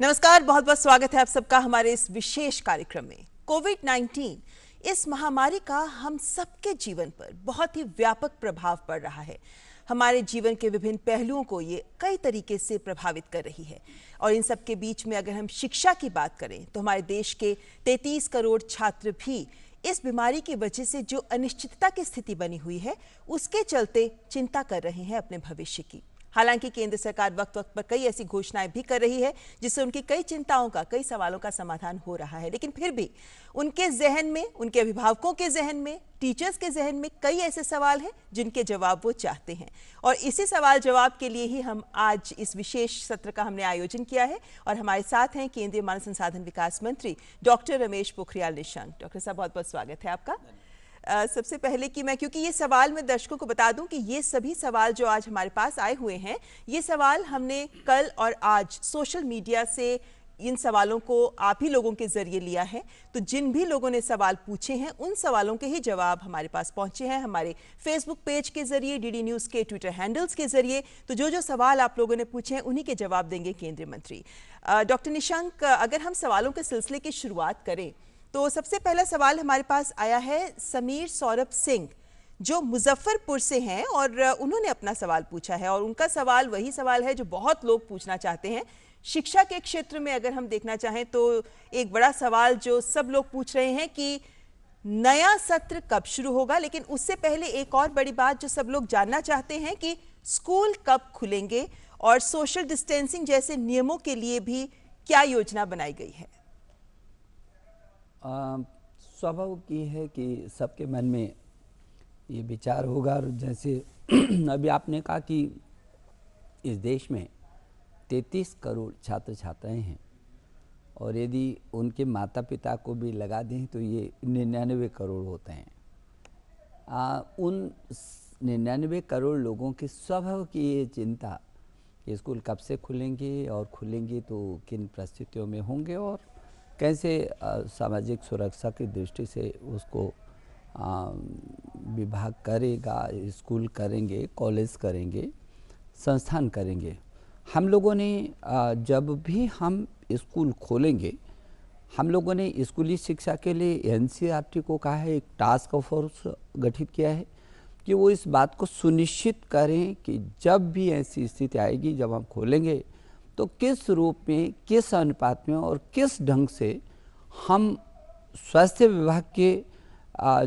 नमस्कार, बहुत बहुत स्वागत है आप सबका हमारे इस विशेष कार्यक्रम में। कोविड-19 इस महामारी का हम सबके जीवन पर बहुत ही व्यापक प्रभाव पड़ रहा है। हमारे जीवन के विभिन्न पहलुओं को ये कई तरीके से प्रभावित कर रही है और इन सब के बीच में अगर हम शिक्षा की बात करें तो हमारे देश के 33 करोड़ छात्र भी इस बीमारी की वजह से जो अनिश्चितता की स्थिति बनी हुई है उसके चलते चिंता कर रहे हैं अपने भविष्य की। हालांकि केंद्र सरकार वक्त वक्त पर कई ऐसी घोषणाएं भी कर रही है जिससे उनकी कई चिंताओं का, कई सवालों का समाधान हो रहा है, लेकिन फिर भी उनके जहन में, उनके अभिभावकों के जहन में, टीचर्स के जहन में कई ऐसे सवाल हैं जिनके जवाब वो चाहते हैं। और इसी सवाल जवाब के लिए ही हम आज इस विशेष सत्र का हमने आयोजन किया है और हमारे साथ हैं केंद्रीय मानव संसाधन विकास मंत्री डॉक्टर रमेश पोखरियाल निशंक। डॉक्टर साहब, बहुत बहुत स्वागत है आपका। सबसे पहले कि मैं, क्योंकि ये सवाल मैं दर्शकों को बता दूं कि ये सभी सवाल जो आज हमारे पास आए हुए हैं, ये सवाल हमने कल और आज सोशल मीडिया से इन सवालों को आप ही लोगों के जरिए लिया है। तो जिन भी लोगों ने सवाल पूछे हैं उन सवालों के ही जवाब हमारे पास पहुंचे हैं हमारे फेसबुक पेज के जरिए, डीडी न्यूज़ के ट्विटर हैंडल्स के जरिए। तो जो जो सवाल आप लोगों ने पूछे हैं उन्हीं के जवाब देंगे केंद्रीय मंत्री। डॉक्टर निशंक, अगर हम सवालों के सिलसिले की शुरुआत करें तो सबसे पहला सवाल हमारे पास आया है समीर सौरभ सिंह, जो मुजफ्फरपुर से हैं, और उन्होंने अपना सवाल पूछा है और उनका सवाल वही सवाल है जो बहुत लोग पूछना चाहते हैं। शिक्षा के क्षेत्र में अगर हम देखना चाहें तो एक बड़ा सवाल जो सब लोग पूछ रहे हैं कि नया सत्र कब शुरू होगा, लेकिन उससे पहले एक और बड़ी बात जो सब लोग जानना चाहते हैं कि स्कूल कब खुलेंगे और सोशल डिस्टेंसिंग जैसे नियमों के लिए भी क्या योजना बनाई गई है। स्वाभाविक ये है कि सबके मन में ये विचार होगा, और जैसे अभी आपने कहा कि इस देश में 33 करोड़ छात्र छात्राएं हैं और यदि उनके माता पिता को भी लगा दें तो ये 99 करोड़ होते हैं। उन 99 करोड़ लोगों की स्वाभाविक ये चिंता कि स्कूल कब से खुलेंगे और खुलेंगे तो किन परिस्थितियों में होंगे और कैसे सामाजिक सुरक्षा की दृष्टि से उसको विभाग करेगा, स्कूल करेंगे, कॉलेज करेंगे, संस्थान करेंगे। हम लोगों ने जब भी हम स्कूल खोलेंगे, हम लोगों ने स्कूली शिक्षा के लिए एनसीईआरटी को कहा है, एक टास्क फोर्स गठित किया है कि वो इस बात को सुनिश्चित करें कि जब भी ऐसी स्थिति आएगी, जब हम खोलेंगे तो किस रूप में, किस अनुपात में और किस ढंग से हम स्वास्थ्य विभाग के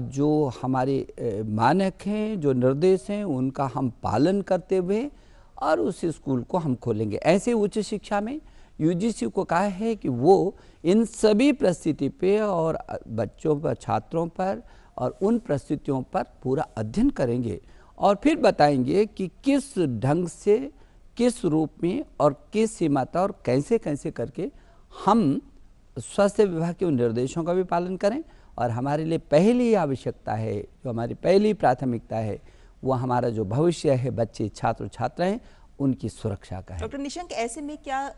जो हमारे मानक हैं, जो निर्देश हैं, उनका हम पालन करते हुए और उस स्कूल को हम खोलेंगे। ऐसे उच्च शिक्षा में यूजीसी को कहा है कि वो इन सभी परिस्थिति पे और बच्चों पर, छात्रों पर और उन परिस्थितियों पर पूरा अध्ययन करेंगे और फिर बताएंगे कि किस ढंग से, किस रूप में और किस सीमा तक और कैसे कैसे करके हम स्वास्थ्य विभाग के उन निर्देशों का भी पालन करें। और हमारे लिए पहली आवश्यकता है, जो हमारी पहली प्राथमिकता है, वो हमारा जो भविष्य है, बच्चे, छात्र छात्राएं, उनकी सुरक्षा का है। डॉक्टर निशंक, ऐसे में क्या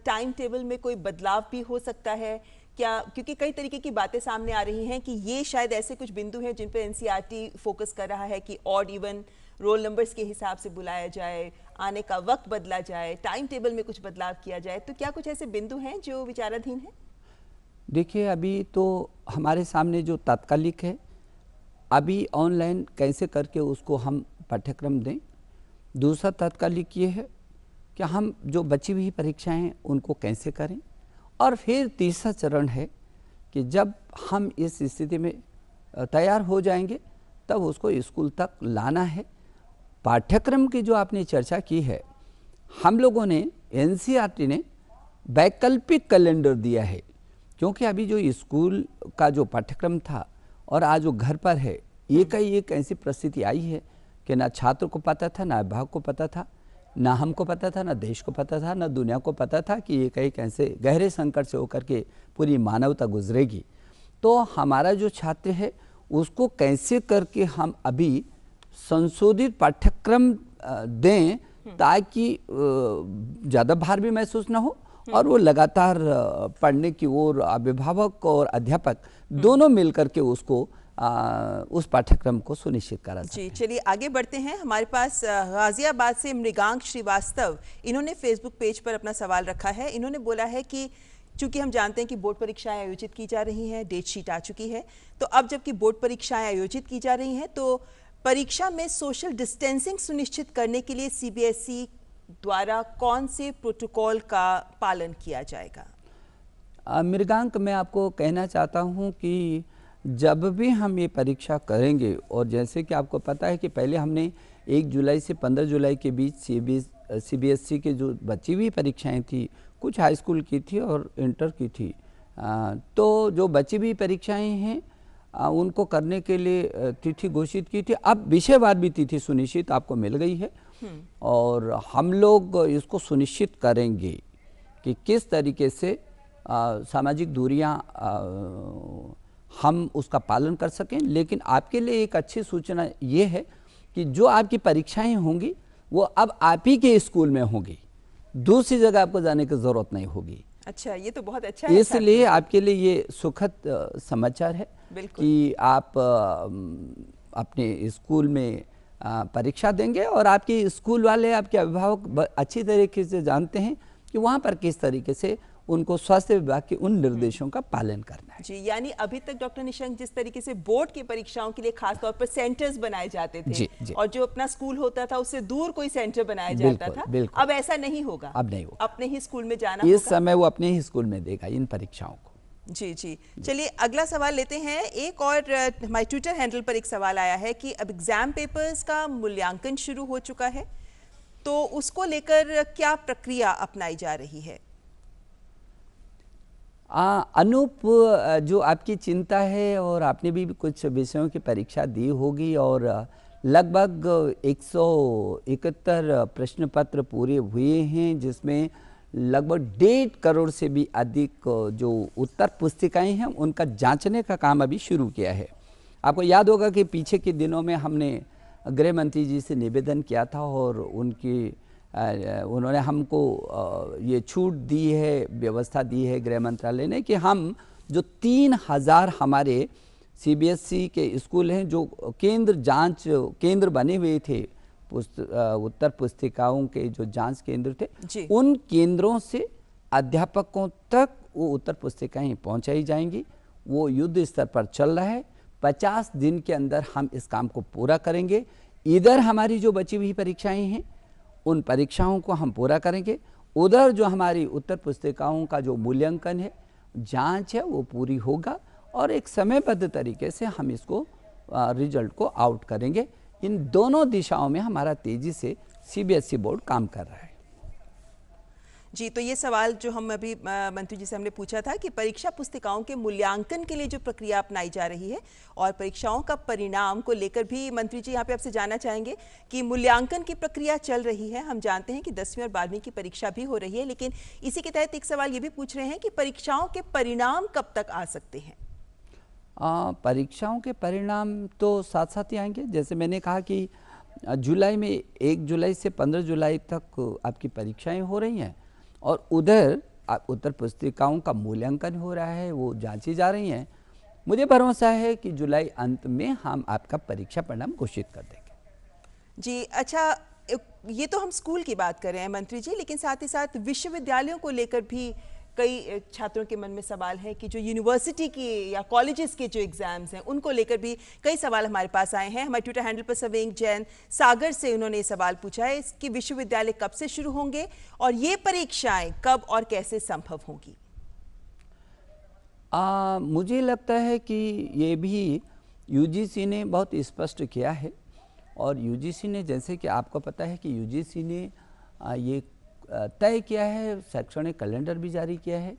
टाइम टेबल में कोई बदलाव भी हो सकता है क्या? क्योंकि कई तरीके की बातें सामने आ रही हैं कि ये शायद ऐसे कुछ बिंदु हैं जिन पर एनसीईआरटी फोकस कर रहा है कि ऑड इवन रोल नंबर्स के हिसाब से बुलाया जाए, आने का वक्त बदला जाए, टाइम टेबल में कुछ बदलाव किया जाए। तो क्या कुछ ऐसे बिंदु हैं जो विचाराधीन हैं? देखिए, अभी तो हमारे सामने जो तात्कालिक है, अभी ऑनलाइन कैसे करके उसको हम पाठ्यक्रम दें। दूसरा तात्कालिक ये है कि हम जो बची हुई परीक्षाएं हैं उनको कैसे करें। और फिर तीसरा चरण है कि जब हम इस स्थिति में तैयार हो जाएंगे तब उसको स्कूल तक लाना है। पाठ्यक्रम की जो आपने चर्चा की है, हम लोगों ने, एनसीईआरटी ने वैकल्पिक कैलेंडर दिया है, क्योंकि अभी जो स्कूल का जो पाठ्यक्रम था और आज जो घर पर है, एक ऐसी परिस्थिति आई है कि ना छात्र को पता था, ना अभिभावक को पता था, ना हमको पता था, ना देश को पता था, ना दुनिया को पता था कि ये कई कैसे गहरे संकट से होकर के पूरी मानवता गुजरेगी। तो हमारा जो छात्र है उसको कैसे करके हम अभी संशोधित पाठ्यक्रम दें ताकि ज़्यादा भार भी महसूस ना हो और वो लगातार पढ़ने की ओर अभिभावक और अध्यापक दोनों मिलकर के उसको उस पाठ्यक्रम को सुनिश्चित करा सकते जी हैं। चलिए आगे बढ़ते हैं। हमारे पास गाजियाबाद से मृगांक श्रीवास्तव, इन्होंने फेसबुक पेज पर अपना सवाल रखा है। इन्होंने बोला है कि चूंकि हम जानते हैं कि बोर्ड परीक्षाएं आयोजित की जा रही हैं, डेट शीट आ चुकी है, तो अब जबकि बोर्ड परीक्षाएं आयोजित की जा रही हैं तो परीक्षा में सोशल डिस्टेंसिंग सुनिश्चित करने के लिए सीबीएसई द्वारा कौन से प्रोटोकॉल का पालन किया जाएगा? मृगांक, मैं आपको कहना चाहता हूं कि जब भी हम ये परीक्षा करेंगे, और जैसे कि आपको पता है कि पहले हमने 1 जुलाई से 15 जुलाई के बीच सीबीएसई के जो बची हुई परीक्षाएं थी, कुछ हाई स्कूल की थी और इंटर की थी, तो जो बची हुई परीक्षाएं हैं उनको करने के लिए तिथि घोषित की थी। अब विषयवार भी तिथि सुनिश्चित आपको मिल गई है और हम लोग इसको सुनिश्चित करेंगे कि किस तरीके से सामाजिक दूरियां हम उसका पालन कर सकें। लेकिन आपके लिए एक अच्छी सूचना ये है कि जो आपकी परीक्षाएं होंगी वो अब आप ही के स्कूल में होंगी, दूसरी जगह आपको जाने की जरूरत नहीं होगी। अच्छा, ये तो बहुत अच्छा है। इसलिए आपके लिए ये सुखद समाचार है कि आप अपने स्कूल में परीक्षा देंगे और आपके स्कूल वाले, आपके अभिभावक अच्छी तरीके से जानते हैं कि वहाँ पर किस तरीके से उनको स्वास्थ्य विभाग के उन निर्देशों का पालन करना है। जी, यानी अभी तक डॉक्टर निशंक जिस तरीके से बोर्ड की परीक्षाओं के लिए खास तौर पर सेंटर्स बनाए जाते थे जी। और जो अपना स्कूल होता था उससे दूर कोई सेंटर बनाया जाता था, अब ऐसा नहीं होगा। अब नहीं होगा, अपने ही स्कूल में जाना इस समय वो अपने ही स्कूल में देगा इन परीक्षाओं को। जी जी, चलिए अगला सवाल लेते हैं। एक और हमारे ट्विटर हैंडल पर एक सवाल आया है कि अब एग्जाम पेपर्स का मूल्यांकन शुरू हो चुका है, तो उसको लेकर क्या प्रक्रिया अपनाई जा रही है? अनूप, जो आपकी चिंता है, और आपने भी कुछ विषयों की परीक्षा दी होगी और लगभग 171 प्रश्न पत्र पूरे हुए हैं, जिसमें लगभग 1.5 करोड़ से भी अधिक जो उत्तर पुस्तिकाएं हैं उनका जांचने का काम अभी शुरू किया है। आपको याद होगा कि पीछे के दिनों में हमने गृह मंत्री जी से निवेदन किया था और उन्होंने हमको ये छूट दी है, व्यवस्था दी है गृह मंत्रालय ने कि हम जो 3000 हमारे सीबीएसई के स्कूल हैं जो जांच केंद्र बने हुए थे, उत्तर पुस्तिकाओं के जो जांच केंद्र थे, उन केंद्रों से अध्यापकों तक वो उत्तर पुस्तिकाएं पहुंचाई जाएंगी। वो युद्ध स्तर पर चल रहा है। 50 दिन के अंदर हम इस काम को पूरा करेंगे। इधर हमारी जो बची हुई परीक्षाएं हैं उन परीक्षाओं को हम पूरा करेंगे, उधर जो हमारी उत्तर पुस्तिकाओं का जो मूल्यांकन है, जांच है, वो पूरी होगा और एक समयबद्ध तरीके से हम इसको रिजल्ट को आउट करेंगे। इन दोनों दिशाओं में हमारा तेजी से सीबीएसई बोर्ड काम कर रहा है। जी, तो ये सवाल जो हम अभी मंत्री जी से हमने पूछा था कि परीक्षा पुस्तिकाओं के मूल्यांकन के लिए जो प्रक्रिया अपनाई जा रही है और परीक्षाओं का परिणाम को लेकर भी मंत्री जी यहाँ पे आपसे जानना चाहेंगे कि मूल्यांकन की प्रक्रिया चल रही है। हम जानते हैं कि 10वीं और 12वीं की परीक्षा भी हो रही है, लेकिन इसी के तहत एक सवाल ये भी पूछ रहे हैं कि परीक्षाओं के परिणाम कब तक आ सकते हैं? परीक्षाओं के परिणाम तो साथ साथ ही आएंगे। जैसे मैंने कहा कि जुलाई में 1 जुलाई से 15 जुलाई तक आपकी परीक्षाएं हो रही हैं और उधर उत्तर पुस्तिकाओं का मूल्यांकन हो रहा है, वो जांची जा रही हैं। मुझे भरोसा है कि जुलाई अंत में हम आपका परीक्षा परिणाम घोषित कर देंगे। जी, अच्छा, ये तो हम स्कूल की बात कर रहे हैं मंत्री जी, लेकिन साथ ही साथ विश्वविद्यालयों को लेकर भी कई छात्रों के मन में सवाल है कि जो यूनिवर्सिटी की या कॉलेजेस के जो एग्जाम्स हैं उनको लेकर भी कई सवाल हमारे पास आए हैं। हमारे ट्विटर हैंडल पर सवेंग जैन सागर से उन्होंने ये सवाल पूछा है कि विश्वविद्यालय कब से शुरू होंगे और ये परीक्षाएं कब और कैसे संभव होंगी? मुझे लगता है कि ये भी यूजीसी ने बहुत स्पष्ट किया है और यूजीसी ने, जैसे कि आपको पता है कि यूजीसी ने ये तय किया है, शैक्षणिक कैलेंडर भी जारी किया है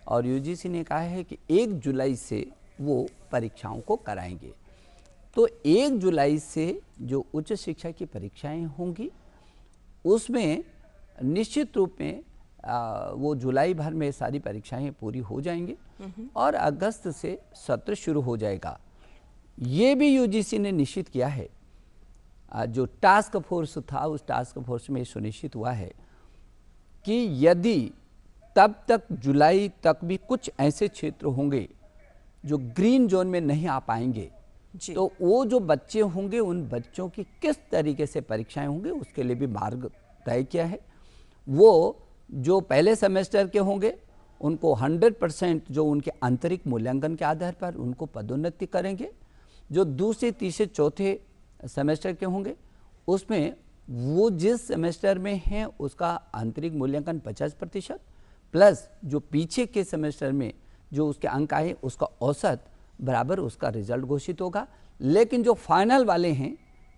और यूजीसी ने कहा है कि 1 जुलाई से वो परीक्षाओं को कराएंगे। तो 1 जुलाई से जो उच्च शिक्षा की परीक्षाएं होंगी उसमें निश्चित रूप में वो जुलाई भर में सारी परीक्षाएं पूरी हो जाएंगी और अगस्त से सत्र शुरू हो जाएगा। ये भी यूजीसी ने निश्चित किया है। जो टास्क फोर्स था उस टास्क फोर्स में सुनिश्चित हुआ है कि यदि तब तक जुलाई तक भी कुछ ऐसे क्षेत्र होंगे जो ग्रीन जोन में नहीं आ पाएंगे जी। तो वो जो बच्चे होंगे उन बच्चों की किस तरीके से परीक्षाएं होंगी उसके लिए भी मार्ग तय किया है। वो जो पहले सेमेस्टर के होंगे उनको 100% जो उनके आंतरिक मूल्यांकन के आधार पर उनको पदोन्नति करेंगे। जो दूसरे तीसरे चौथे सेमेस्टर के होंगे उसमें वो जिस सेमेस्टर में हैं उसका आंतरिक मूल्यांकन 50% प्लस जो पीछे के सेमेस्टर में जो उसके अंक आए उसका औसत बराबर उसका रिजल्ट घोषित होगा। लेकिन जो फाइनल वाले हैं,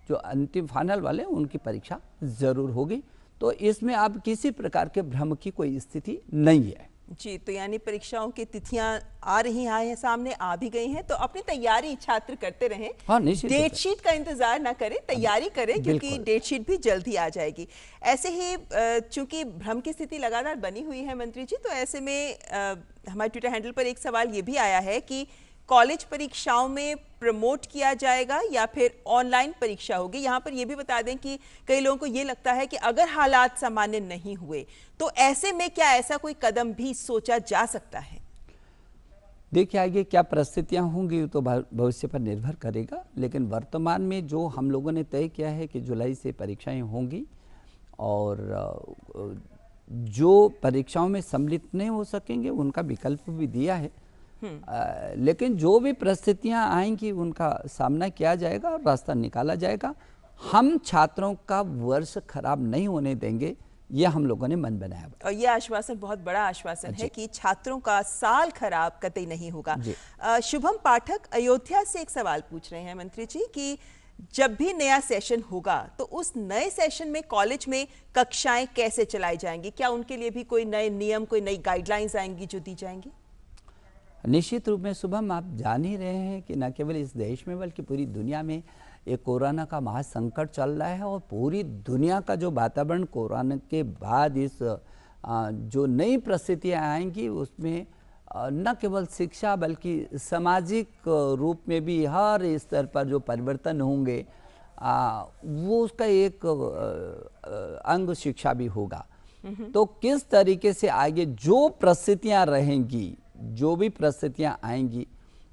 जो अंतिम फाइनल वाले हैं, उनकी परीक्षा ज़रूर होगी। तो इसमें अब किसी प्रकार के भ्रम की कोई स्थिति नहीं है। जी, तो यानी परीक्षाओं की तिथियां आ रही हैं, सामने आ भी गई हैं, तो अपनी तैयारी छात्र करते रहें। हाँ, निश्चित डेट शीट का इंतजार ना करें, तैयारी करें, क्योंकि डेट शीट भी जल्द ही आ जाएगी। ऐसे ही चूंकि भ्रम की स्थिति लगातार बनी हुई है मंत्री जी, तो ऐसे में हमारे ट्विटर हैंडल पर एक सवाल ये भी आया है कि कॉलेज परीक्षाओं में प्रमोट किया जाएगा या फिर ऑनलाइन परीक्षा होगी। यहाँ पर यह भी बता दें कि कई लोगों को ये लगता है कि अगर हालात सामान्य नहीं हुए तो ऐसे में क्या ऐसा कोई कदम भी सोचा जा सकता है? देखिए, आगे क्या परिस्थितियां होंगी तो भविष्य पर निर्भर करेगा, लेकिन वर्तमान में जो हम लोगों ने तय किया है कि जुलाई से परीक्षाएं होंगी और जो परीक्षाओं में सम्मिलित नहीं हो सकेंगे उनका विकल्प भी दिया है। लेकिन जो भी परिस्थितियां आएंगी उनका सामना किया जाएगा और रास्ता निकाला जाएगा। हम छात्रों का वर्ष खराब नहीं होने देंगे, ये हम लोगों ने मन बनाया। और ये आश्वासन बहुत बड़ा आश्वासन है कि छात्रों का साल खराब कतई नहीं होगा। शुभम पाठक अयोध्या से एक सवाल पूछ रहे हैं मंत्री जी कि जब भी नया सेशन होगा तो उस नए सेशन में कॉलेज में कक्षाएं कैसे चलाई जाएंगी? क्या उनके लिए भी कोई नए नियम, कोई नई गाइडलाइंस आएंगी जो दी जाएंगी? निश्चित रूप में शुभम, आप जान ही रहे हैं कि न केवल इस देश में बल्कि पूरी दुनिया में एक कोरोना का महासंकट चल रहा है और पूरी दुनिया का जो वातावरण कोरोना के बाद इस जो नई परिस्थितियाँ आएंगी उसमें न केवल शिक्षा बल्कि सामाजिक रूप में भी हर स्तर पर जो परिवर्तन होंगे वो उसका एक अंग शिक्षा भी होगा। तो किस तरीके से आगे जो परिस्थितियाँ रहेंगी, जो भी परिस्थितियां आएंगी,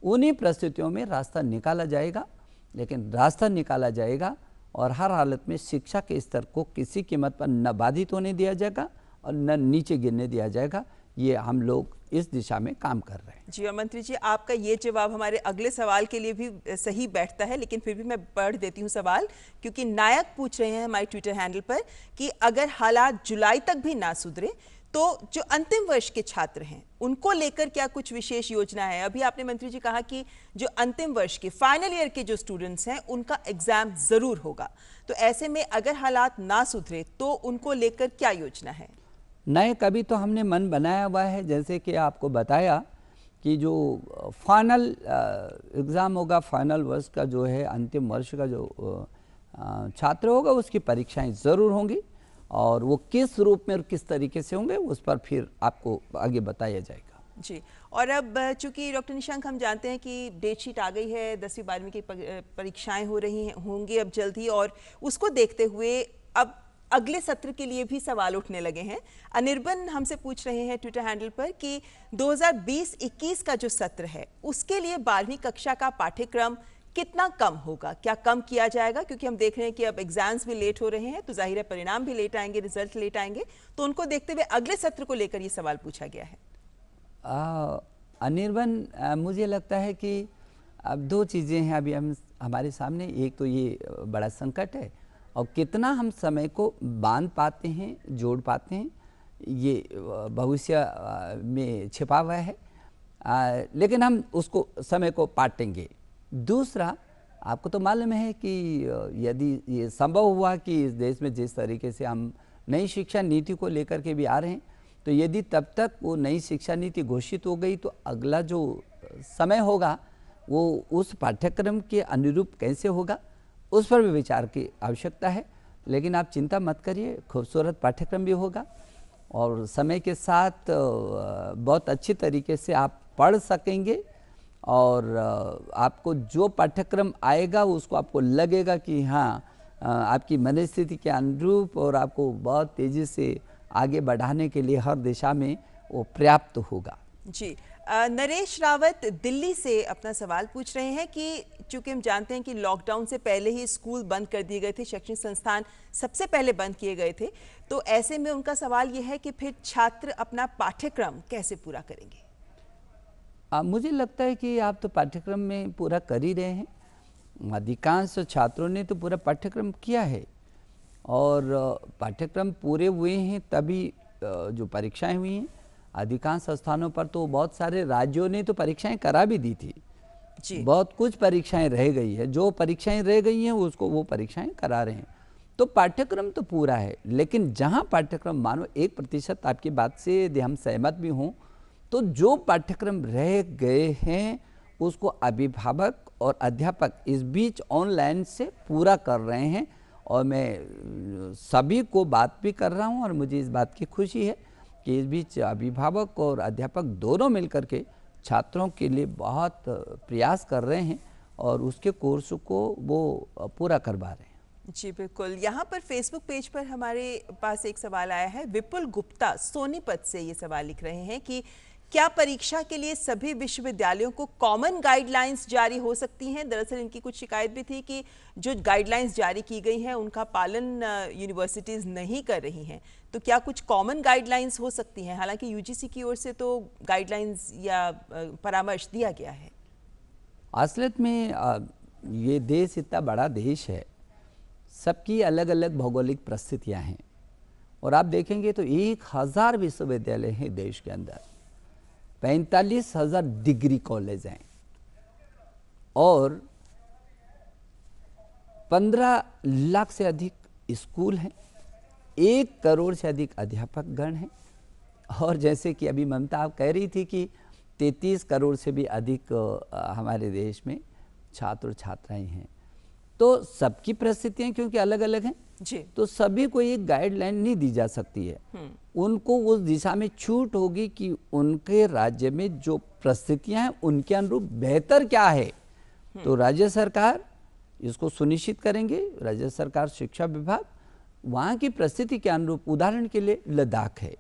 उन्हीं परिस्थितियों में रास्ता निकाला जाएगा। लेकिन रास्ता निकाला जाएगा और हर हालत में शिक्षा के स्तर को किसी कीमत पर न बाधित होने दिया जाएगा और न नीचे गिरने दिया जाएगा। ये हम लोग इस दिशा में काम कर रहे हैं। जी, और मंत्री जी आपका ये जवाब हमारे अगले सवाल के लिए भी सही बैठता है, लेकिन फिर भी मैं पढ़ देती हूँ सवाल, क्योंकि नायक पूछ रहे हैं हमारे ट्विटर हैंडल पर कि अगर हालात जुलाई तक भी ना सुधरे तो जो अंतिम वर्ष के छात्र हैं उनको लेकर क्या कुछ विशेष योजना है? अभी आपने मंत्री जी कहा कि जो अंतिम वर्ष के फाइनल ईयर के जो स्टूडेंट्स हैं उनका एग्जाम जरूर होगा, तो ऐसे में अगर हालात ना सुधरे तो उनको लेकर क्या योजना है? नए कभी तो हमने मन बनाया हुआ है, जैसे कि आपको बताया कि जो फाइनल एग्ज़ाम होगा, फाइनल वर्ष का जो है अंतिम वर्ष का जो छात्र होगा उसकी परीक्षाएं ज़रूर होंगी और वो किस रूप में और किस तरीके से होंगे उस पर फिर आपको आगे बताया जाएगा। जी, और अब चूंकि डॉक्टर निशंक हम जानते हैं कि डेट शीट आ गई है, 10वीं 12वीं की परीक्षाएं हो रही हैं, होंगी अब जल्द ही, और उसको देखते हुए अब अगले सत्र के लिए भी सवाल उठने लगे हैं। अनिर्बन हमसे पूछ रहे हैं ट्विटर हैंडल पर कि 2020-21 का जो सत्र है उसके लिए 12वीं कक्षा का पाठ्यक्रम कितना कम होगा? क्या कम किया जाएगा? क्योंकि हम देख रहे हैं कि अब एग्जाम्स भी लेट हो रहे हैं, तो जाहिर है परिणाम भी लेट आएंगे, रिजल्ट लेट आएंगे, तो उनको देखते हुए अगले सत्र को लेकर ये सवाल पूछा गया है। अनिर्बन, मुझे लगता है कि अब दो चीज़ें हैं अभी हमारे सामने। एक तो ये बड़ा संकट है और कितना हम समय को बांध पाते हैं, जोड़ पाते हैं, ये भविष्य में छिपा हुआ है, लेकिन हम उसको समय को पाटेंगे। दूसरा, आपको तो मालूम है कि यदि ये संभव हुआ कि इस देश में जिस तरीके से हम नई शिक्षा नीति को लेकर के भी आ रहे हैं, तो यदि तब तक वो नई शिक्षा नीति घोषित हो गई तो अगला जो समय होगा वो उस पाठ्यक्रम के अनुरूप कैसे होगा उस पर भी विचार की आवश्यकता है। लेकिन आप चिंता मत करिए, खूबसूरत पाठ्यक्रम भी होगा और समय के साथ बहुत अच्छी तरीके से आप पढ़ सकेंगे और आपको जो पाठ्यक्रम आएगा उसको आपको लगेगा कि हाँ आपकी मनस्थिति के अनुरूप और आपको बहुत तेज़ी से आगे बढ़ाने के लिए हर दिशा में वो पर्याप्त होगा। जी, नरेश रावत दिल्ली से अपना सवाल पूछ रहे हैं कि चूंकि हम जानते हैं कि लॉकडाउन से पहले ही स्कूल बंद कर दिए गए थे, शैक्षणिक संस्थान सबसे पहले बंद किए गए थे, तो ऐसे में उनका सवाल यह है कि फिर छात्र अपना पाठ्यक्रम कैसे पूरा करेंगे? मुझे लगता है कि आप तो पाठ्यक्रम में पूरा कर ही रहे हैं। अधिकांश छात्रों ने तो पूरा पाठ्यक्रम किया है और पाठ्यक्रम पूरे हुए हैं तभी जो परीक्षाएं हुई हैं। अधिकांश स्थानों पर तो बहुत सारे राज्यों ने तो परीक्षाएं करा भी दी थी जी। बहुत कुछ परीक्षाएं रह गई है, जो परीक्षाएं रह गई हैं उसको वो परीक्षाएं करा रहे हैं। तो पाठ्यक्रम तो पूरा है, लेकिन जहां पाठ्यक्रम मानो 1% आपकी बात से यदि हम सहमत भी हों, तो जो पाठ्यक्रम रह गए हैं उसको अभिभावक और अध्यापक इस बीच ऑनलाइन से पूरा कर रहे हैं। और मैं सभी को बात भी कर रहा हूं और मुझे इस बात की खुशी है कि इस बीच अभिभावक और अध्यापक दोनों मिलकर के छात्रों के लिए बहुत प्रयास कर रहे हैं और उसके कोर्स को वो पूरा करवा रहे हैं। जी बिल्कुल। यहाँ पर फेसबुक पेज पर हमारे पास एक सवाल आया है। विपुल गुप्ता सोनीपत से ये सवाल लिख रहे हैं कि क्या परीक्षा के लिए सभी विश्वविद्यालयों को कॉमन गाइडलाइंस जारी हो सकती हैं? दरअसल इनकी कुछ शिकायत भी थी कि जो गाइडलाइंस जारी की गई हैं उनका पालन यूनिवर्सिटीज़ नहीं कर रही हैं। तो क्या कुछ कॉमन गाइडलाइंस हो सकती हैं? हालांकि यूजीसी की ओर से तो गाइडलाइंस या परामर्श दिया गया है। असलियत में ये देश इतना बड़ा देश है, सबकी अलग अलग भौगोलिक परिस्थितियाँ हैं और आप देखेंगे तो 1000 विश्वविद्यालय हैं देश के अंदर, 45,000 डिग्री कॉलेज हैं और 15 लाख से अधिक स्कूल हैं, 1 करोड़ से अधिक अध्यापक गण हैं और जैसे कि अभी ममता आप कह रही थी कि 33 करोड़ से भी अधिक हमारे देश में छात्र छात्राएं हैं। तो सबकी परिस्थितियां क्योंकि अलग अलग हैं जी, तो सभी को एक गाइडलाइन नहीं दी जा सकती है। उनको उस दिशा में छूट होगी कि उनके राज्य में जो परिस्थितियां हैं उनके अनुरूप बेहतर क्या है। तो राज्य सरकार इसको सुनिश्चित करेंगे, राज्य सरकार शिक्षा विभाग वहाँ की परिस्थिति के अनुरूप। उदाहरण के लिए लद्दाख है,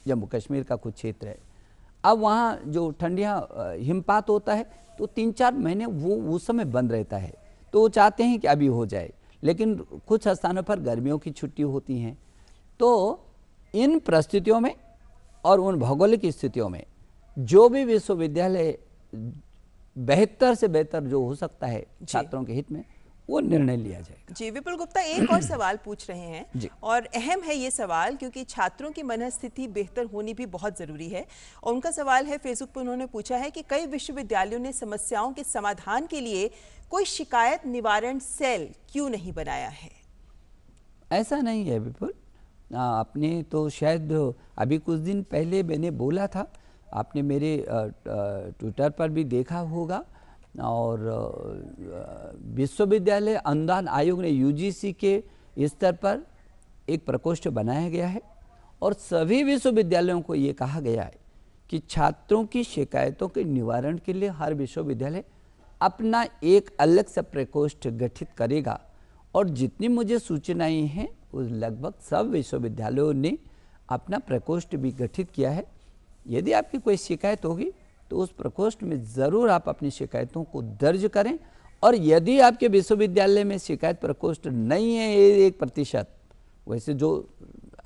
जम्मू कश्मीर का कुछ क्षेत्र है, अब वहाँ जो ठंडियाँ हिमपात होता है तो 3-4 महीने वो उस समय बंद रहता है, तो वो चाहते हैं कि अभी हो जाए, लेकिन कुछ स्थानों पर गर्मियों की छुट्टी होती हैं। तो इन परिस्थितियों में और उन भौगोलिक स्थितियों में जो भी विश्वविद्यालय बेहतर से बेहतर जो हो सकता है छात्रों के हित में, वो निर्णय लिया जाएगा। जी विपुल गुप्ता एक और सवाल पूछ रहे हैं जी। और अहम है ये सवाल क्योंकि छात्रों की मनस्थिति बेहतर होनी भी बहुत जरूरी है। और उनका सवाल है, फेसबुक पर उन्होंने पूछा है कि कई विश्वविद्यालयों ने समस्याओं के समाधान के लिए कोई शिकायत निवारण सेल क्यों नहीं बनाया है? ऐसा नहीं है विपुल, आपने तो शायद अभी कुछ दिन पहले मैंने बोला था, आपने मेरे ट्विटर पर भी देखा होगा, और विश्वविद्यालय अनुदान आयोग ने यूजीसी के स्तर पर एक प्रकोष्ठ बनाया गया है और सभी विश्वविद्यालयों को ये कहा गया है कि छात्रों की शिकायतों के निवारण के लिए हर विश्वविद्यालय अपना एक अलग सा प्रकोष्ठ गठित करेगा। और जितनी मुझे सूचनाएं हैं उस लगभग सब विश्वविद्यालयों ने अपना प्रकोष्ठ भी गठित किया है। यदि आपकी कोई शिकायत होगी तो उस प्रकोष्ठ में ज़रूर आप अपनी शिकायतों को दर्ज करें। और यदि आपके विश्वविद्यालय में शिकायत प्रकोष्ठ नहीं है 1%, वैसे जो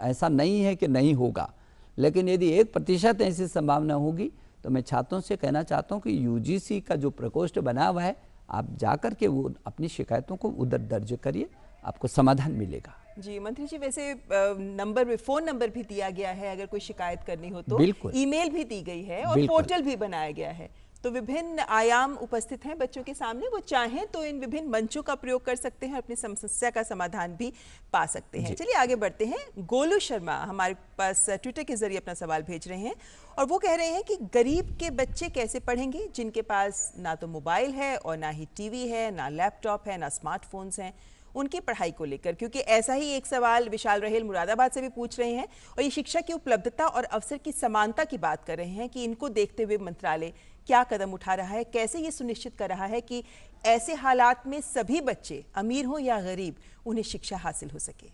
ऐसा नहीं है कि नहीं होगा, लेकिन यदि 1% ऐसी संभावना होगी तो मैं छात्रों से कहना चाहता हूं कि यूजीसी का जो प्रकोष्ठ बना हुआ है आप जाकर के वो अपनी शिकायतों को उधर दर्ज करिए, आपको समाधान मिलेगा। जी मंत्री जी, वैसे नंबर भी, फोन नंबर भी दिया गया है अगर कोई शिकायत करनी हो तो, ईमेल भी दी गई है और पोर्टल भी बनाया गया है। तो विभिन्न आयाम उपस्थित हैं बच्चों के सामने, वो चाहें तो इन विभिन्न मंचों का प्रयोग कर सकते हैं, अपनी समस्या का समाधान भी पा सकते हैं। चलिए आगे बढ़ते हैं। गोलू शर्मा हमारे पास ट्विटर के जरिए अपना सवाल भेज रहे हैं और वो कह रहे हैं कि गरीब के बच्चे कैसे पढ़ेंगे जिनके पास ना तो मोबाइल है और ना ही टीवी है, ना लैपटॉप है, ना स्मार्टफोन्स हैं, उनकी पढ़ाई को लेकर। क्योंकि ऐसा ही एक सवाल विशाल रहेल मुरादाबाद से भी पूछ रहे हैं और ये शिक्षा की उपलब्धता और अवसर की समानता की बात कर रहे हैं कि इनको देखते हुए मंत्रालय क्या कदम उठा रहा है, कैसे ये सुनिश्चित कर रहा है कि ऐसे हालात में सभी बच्चे अमीर हो या गरीब उन्हें शिक्षा हासिल हो सके।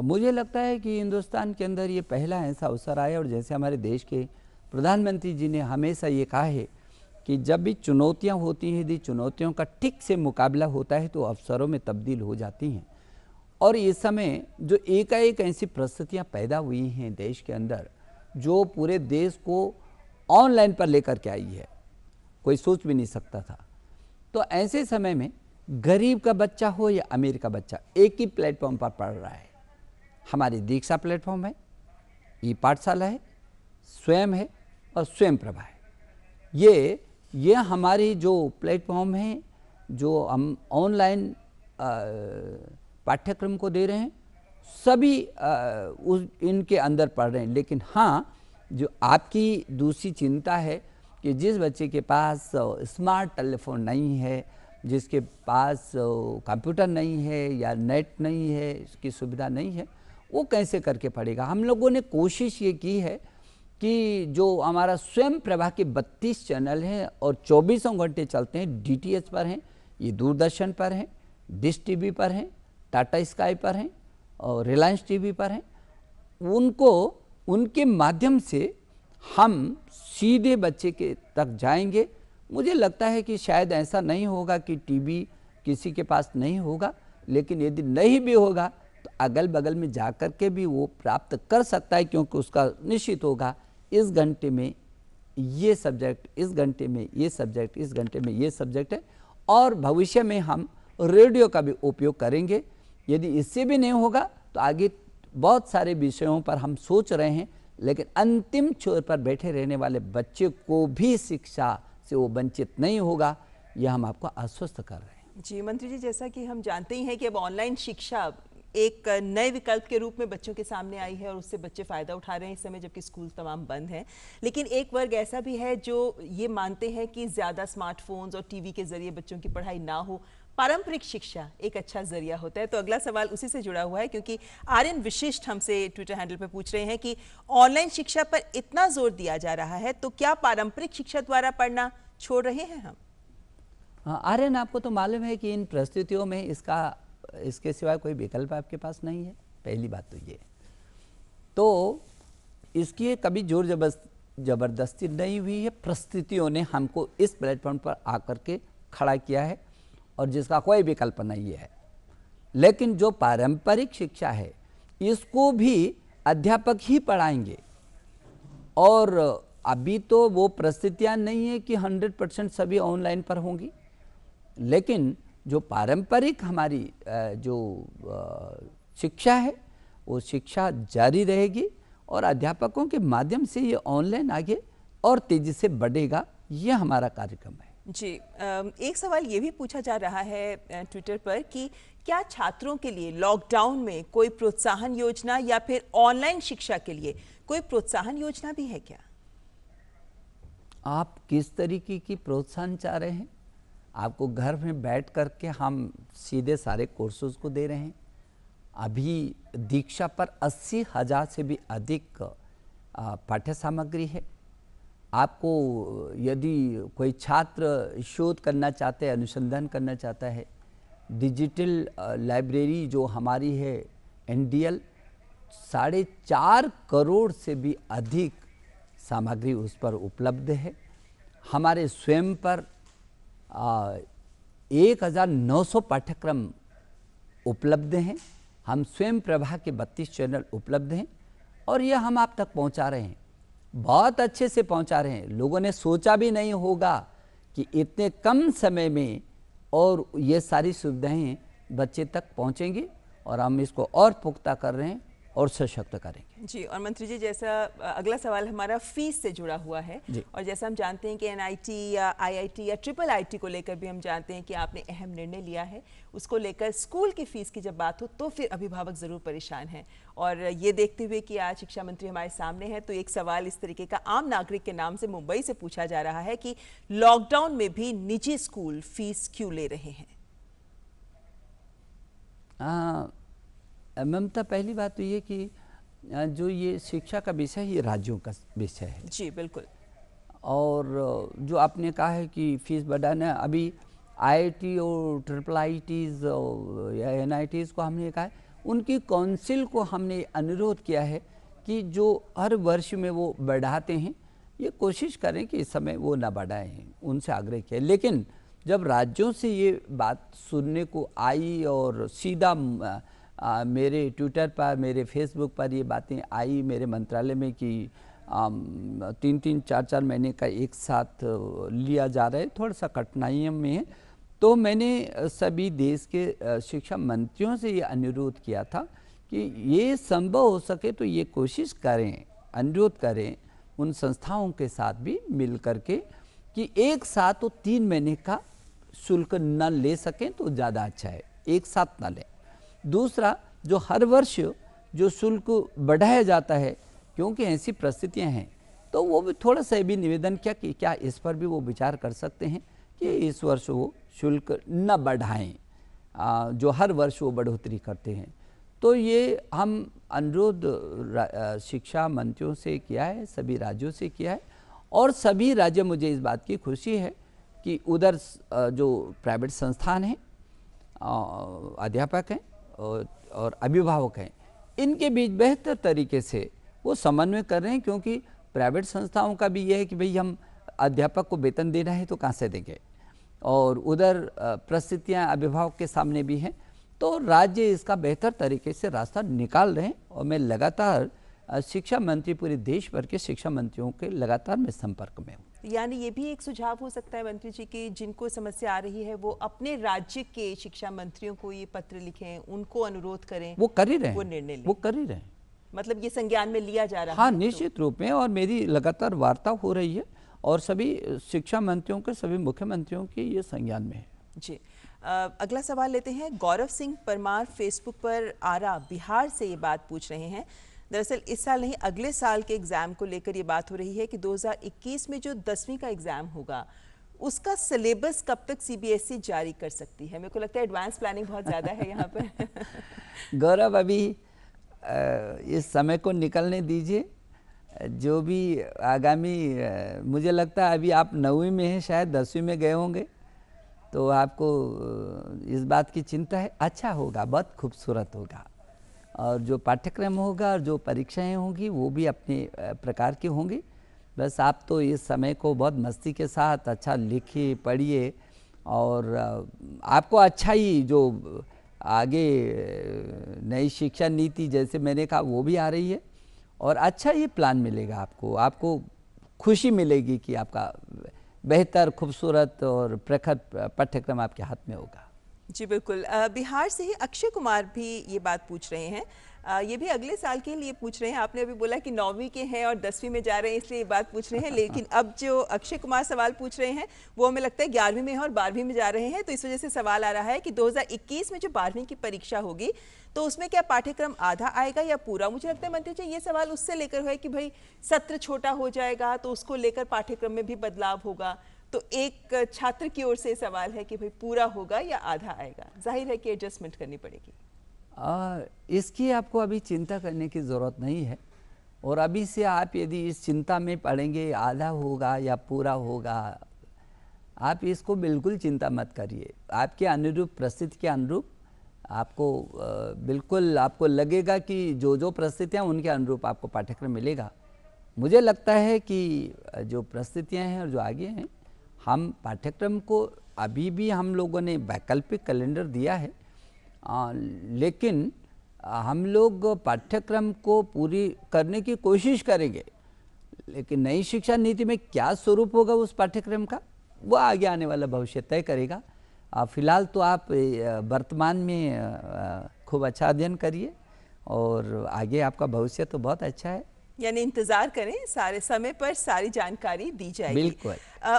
मुझे लगता है कि हिंदुस्तान के अंदर ये पहला ऐसा अवसर आया और जैसे हमारे देश के प्रधानमंत्री जी ने हमेशा ये कहा है कि जब भी चुनौतियां होती हैं, यदि चुनौतियों का ठीक से मुकाबला होता है तो अवसरों में तब्दील हो जाती हैं। और इस समय जो एकाएक ऐसी परिस्थितियां पैदा हुई हैं देश के अंदर, जो पूरे देश को ऑनलाइन पर लेकर के आई है, कोई सोच भी नहीं सकता था। तो ऐसे समय में गरीब का बच्चा हो या अमीर का बच्चा एक ही प्लेटफॉर्म पर पढ़ रहा है। हमारी दीक्षा प्लेटफॉर्म है, ई पाठशाला है, स्वयं है और स्वयं प्रभा है। ये हमारी जो प्लेटफॉर्म है, जो हम ऑनलाइन पाठ्यक्रम को दे रहे हैं, सभी इनके अंदर पढ़ रहे हैं। लेकिन हाँ, जो आपकी दूसरी चिंता है कि जिस बच्चे के पास स्मार्ट टेलीफोन नहीं है, जिसके पास कंप्यूटर नहीं है या नेट नहीं है, इसकी सुविधा नहीं है, वो कैसे करके पढ़ेगा। हम लोगों ने कोशिश ये की है कि जो हमारा स्वयं प्रभा के 32 चैनल हैं और 24 घंटे चलते हैं, DTH पर हैं, ये दूरदर्शन पर हैं, डिश टीवी पर हैं, टाटा स्काई पर हैं और रिलायंस टीवी पर हैं, उनके माध्यम से हम सीधे बच्चे के तक जाएंगे। मुझे लगता है कि शायद ऐसा नहीं होगा कि टीवी किसी के पास नहीं होगा, लेकिन यदि नहीं भी होगा तो अगल बगल में जाकर के भी वो प्राप्त कर सकता है, क्योंकि उसका निश्चित होगा इस घंटे में ये सब्जेक्ट, इस घंटे में ये सब्जेक्ट, इस घंटे में ये सब्जेक्ट है। और भविष्य में हम रेडियो का भी उपयोग करेंगे। यदि इससे भी नहीं होगा तो आगे बहुत सारे विषयों पर हम सोच रहे हैं, लेकिन अंतिम छोर पर बैठे रहने वाले बच्चे को भी शिक्षा से वो वंचित नहीं होगा, यह हम आपको आश्वस्त कर रहे हैं। जी मंत्री जी, जैसा कि हम जानते ही हैं कि अब ऑनलाइन शिक्षा एक नए विकल्प के रूप में बच्चों के सामने आई है और उससे बच्चे फ़ायदा उठा रहे हैं इस समय, जबकि स्कूल तमाम बंद हैं। लेकिन एक वर्ग ऐसा भी है जो ये मानते हैं कि ज़्यादा स्मार्टफोन्स और टीवी के ज़रिए बच्चों की पढ़ाई ना हो, पारंपरिक शिक्षा एक अच्छा जरिया होता है। तो अगला सवाल उसी से जुड़ा हुआ है, क्योंकि आर्यन विशिष्ट हमसे ट्विटर हैंडल पर पूछ रहे हैं कि ऑनलाइन शिक्षा पर इतना जोर दिया जा रहा है तो क्या पारंपरिक शिक्षा द्वारा पढ़ना छोड़ रहे हैं हम? आर्यन, आपको तो मालूम है कि इन परिस्थितियों में इसके सिवाय कोई विकल्प आपके पास नहीं है। पहली बात तो ये, तो इसकी कभी जोर जबरदस्ती नहीं हुई है, परिस्थितियों ने हमको इस प्लेटफॉर्म पर आकर के खड़ा किया है और जिसका कोई विकल्प नहीं है। लेकिन जो पारंपरिक शिक्षा है इसको भी अध्यापक ही पढ़ाएंगे, और अभी तो वो परिस्थितियां नहीं है कि 100% सभी ऑनलाइन पर होंगी, लेकिन जो पारंपरिक हमारी जो शिक्षा है वो शिक्षा जारी रहेगी और अध्यापकों के माध्यम से ये ऑनलाइन आगे और तेजी से बढ़ेगा। ये हमारा कार्यक्रम है। जी, एक सवाल ये भी पूछा जा रहा है ट्विटर पर कि क्या छात्रों के लिए लॉकडाउन में कोई प्रोत्साहन योजना या फिर ऑनलाइन शिक्षा के लिए कोई प्रोत्साहन योजना भी है क्या? आप किस तरीके की प्रोत्साहन चाह रहे हैं? आपको घर में बैठ करके हम सीधे सारे कोर्सेज को दे रहे हैं। अभी दीक्षा पर 80,000 से भी अधिक पाठ्य सामग्री है। आपको यदि कोई छात्र शोध करना चाहते हैं, अनुसंधान करना चाहता है, डिजिटल लाइब्रेरी जो हमारी है NDL, 4.5 करोड़ से भी अधिक सामग्री उस पर उपलब्ध है। हमारे स्वयं पर 1900 पाठ्यक्रम उपलब्ध हैं। हम स्वयं प्रभा के 32 चैनल उपलब्ध हैं और यह हम आप तक पहुंचा रहे हैं, बहुत अच्छे से पहुंचा रहे हैं। लोगों ने सोचा भी नहीं होगा कि इतने कम समय में और ये सारी सुविधाएं बच्चे तक पहुंचेंगी, और हम इसको और पुख्ता कर रहे हैं और सशक्त करेंगे। जी, और मंत्री जी, जैसा अगला सवाल हमारा फीस से जुड़ा हुआ है, और जैसा हम जानते हैं कि NIT या IIT या IIIT को लेकर भी हम जानते हैं कि आपने अहम निर्णय लिया है। उसको लेकर स्कूल की फीस की जब बात हो तो फिर अभिभावक ज़रूर परेशान हैं, और ये देखते हुए कि आज शिक्षा मंत्री हमारे सामने है, तो एक सवाल इस तरीके का आम नागरिक के नाम से मुंबई से पूछा जा रहा है कि लॉकडाउन में भी निजी स्कूल फीस क्यों ले रहे हैं? ममता, पहली बात तो ये कि जो ये शिक्षा का विषय है ये राज्यों का विषय है। जी बिल्कुल। और जो आपने कहा है कि फीस बढ़ाना, अभी IIT और IIITs या NITs को हमने कहा है, उनकी काउंसिल को हमने अनुरोध किया है कि जो हर वर्ष में वो बढ़ाते हैं, ये कोशिश करें कि इस समय वो ना बढ़ाएं, उनसे आग्रह किया। लेकिन जब राज्यों से ये बात सुनने को आई और सीधा मेरे ट्विटर पर, मेरे फेसबुक पर ये बातें आई मेरे मंत्रालय में कि 3-3, 4-4 महीने का एक साथ लिया जा रहा है, थोड़ा सा कठिनाइयों में है। तो मैंने सभी देश के शिक्षा मंत्रियों से ये अनुरोध किया था कि ये संभव हो सके तो ये कोशिश करें, अनुरोध करें उन संस्थाओं के साथ भी मिल करके कि एक साथ तो 3 महीने का शुल्क न ले सकें तो ज़्यादा अच्छा है, एक साथ न लें। दूसरा, जो हर वर्ष जो शुल्क बढ़ाया जाता है, क्योंकि ऐसी परिस्थितियां हैं, तो वो भी थोड़ा सा भी निवेदन किया कि क्या इस पर भी वो विचार कर सकते हैं कि इस वर्ष वो शुल्क न बढ़ाएं, जो हर वर्ष वो बढ़ोतरी करते हैं। तो ये हम अनुरोध शिक्षा मंत्रियों से किया है, सभी राज्यों से किया है, और सभी राज्य, मुझे इस बात की खुशी है कि उधर जो प्राइवेट संस्थान हैं, अध्यापक हैं और अभिभावक हैं, इनके बीच बेहतर तरीके से वो समन्वय कर रहे हैं। क्योंकि प्राइवेट संस्थाओं का भी ये है कि भाई हम अध्यापक को वेतन देना है तो कहाँ से देंगे, और उधर परिस्थितियाँ अभिभावक के सामने भी हैं। तो राज्य इसका बेहतर तरीके से रास्ता निकाल रहे हैं, और मैं लगातार शिक्षा मंत्री, पूरे देश भर के शिक्षा मंत्रियों के लगातार मैं संपर्क में हूँ। यानी ये भी एक सुझाव हो सकता है मंत्री जी कि जिनको समस्या आ रही है वो अपने राज्य के शिक्षा मंत्रियों को ये पत्र लिखें, उनको अनुरोध करें, वो कर ही रहे हैं, वो निर्णय लें। वो कर ही रहे हैं, मतलब ये संज्ञान में लिया जा रहा है। हाँ, निश्चित रूप में, और मेरी लगातार वार्ता हो रही है और सभी शिक्षा मंत्रियों के, सभी मुख्यमंत्रियों की ये संज्ञान में है। जी, अगला सवाल लेते हैं। गौरव सिंह परमार फेसबुक पर आरा, बिहार से ये बात पूछ रहे हैं। दरअसल इस साल नहीं, अगले साल के एग्जाम को लेकर ये बात हो रही है कि 2021 में जो 10वीं का एग्जाम होगा उसका सिलेबस कब तक सीबीएसई जारी कर सकती है। मेरे को लगता है एडवांस प्लानिंग बहुत ज़्यादा है यहाँ पर। गौरव, अभी इस समय को निकलने दीजिए, जो भी आगामी, मुझे लगता है अभी आप 9वीं में हैं, शायद 10वीं में गए होंगे, तो आपको इस बात की चिंता है। अच्छा होगा, बहुत खूबसूरत होगा, और जो पाठ्यक्रम होगा और जो परीक्षाएं होंगी वो भी अपने प्रकार की होंगी। बस आप तो इस समय को बहुत मस्ती के साथ अच्छा लिखिए, पढ़िए, और आपको अच्छा ही जो आगे नई शिक्षा नीति, जैसे मैंने कहा, वो भी आ रही है, और अच्छा ये प्लान मिलेगा आपको। आपको खुशी मिलेगी कि आपका बेहतर, खूबसूरत और प्रखर पाठ्यक्रम आपके हाथ में होगा। जी बिल्कुल। बिहार से ही अक्षय कुमार भी ये बात पूछ रहे हैं। ये भी अगले साल के लिए पूछ रहे हैं। आपने अभी बोला कि 9वीं के हैं और 10वीं में जा रहे हैं, इसलिए ये बात पूछ रहे हैं। लेकिन अब जो अक्षय कुमार सवाल पूछ रहे हैं वो हमें लगता है 11वीं में है और 12वीं में जा रहे हैं। तो इस वजह से सवाल आ रहा है कि 2021 में जो 12वीं की परीक्षा होगी तो उसमें क्या पाठ्यक्रम आधा आएगा या पूरा। मुझे लगता है मंत्री जी ये सवाल उससे लेकर है कि भाई सत्र छोटा हो जाएगा तो उसको लेकर पाठ्यक्रम में भी बदलाव होगा। तो एक छात्र की ओर से सवाल है कि भाई पूरा होगा या आधा आएगा। जाहिर है कि एडजस्टमेंट करनी पड़ेगी। इसकी आपको अभी चिंता करने की ज़रूरत नहीं है, और अभी से आप यदि इस चिंता में पड़ेंगे आधा होगा या पूरा होगा, आप इसको बिल्कुल चिंता मत करिए। आपके अनुरूप, परिस्थिति के अनुरूप आपको बिल्कुल आपको लगेगा कि जो परिस्थितियाँ उनके अनुरूप आपको पाठ्यक्रम मिलेगा। मुझे लगता है कि जो परिस्थितियाँ हैं और जो आगे हैं, हम पाठ्यक्रम को अभी भी हम लोगों ने वैकल्पिक कैलेंडर दिया है, लेकिन हम लोग पाठ्यक्रम को पूरी करने की कोशिश करेंगे। लेकिन नई शिक्षा नीति में क्या स्वरूप होगा उस पाठ्यक्रम का, वो आगे आने वाला भविष्य तय करेगा। फिलहाल तो आप वर्तमान में खूब अच्छा अध्ययन करिए, और आगे आपका भविष्य तो बहुत अच्छा है। यानी इंतजार करें, सारे समय पर सारी जानकारी दी जाएगी। बिल्कुल।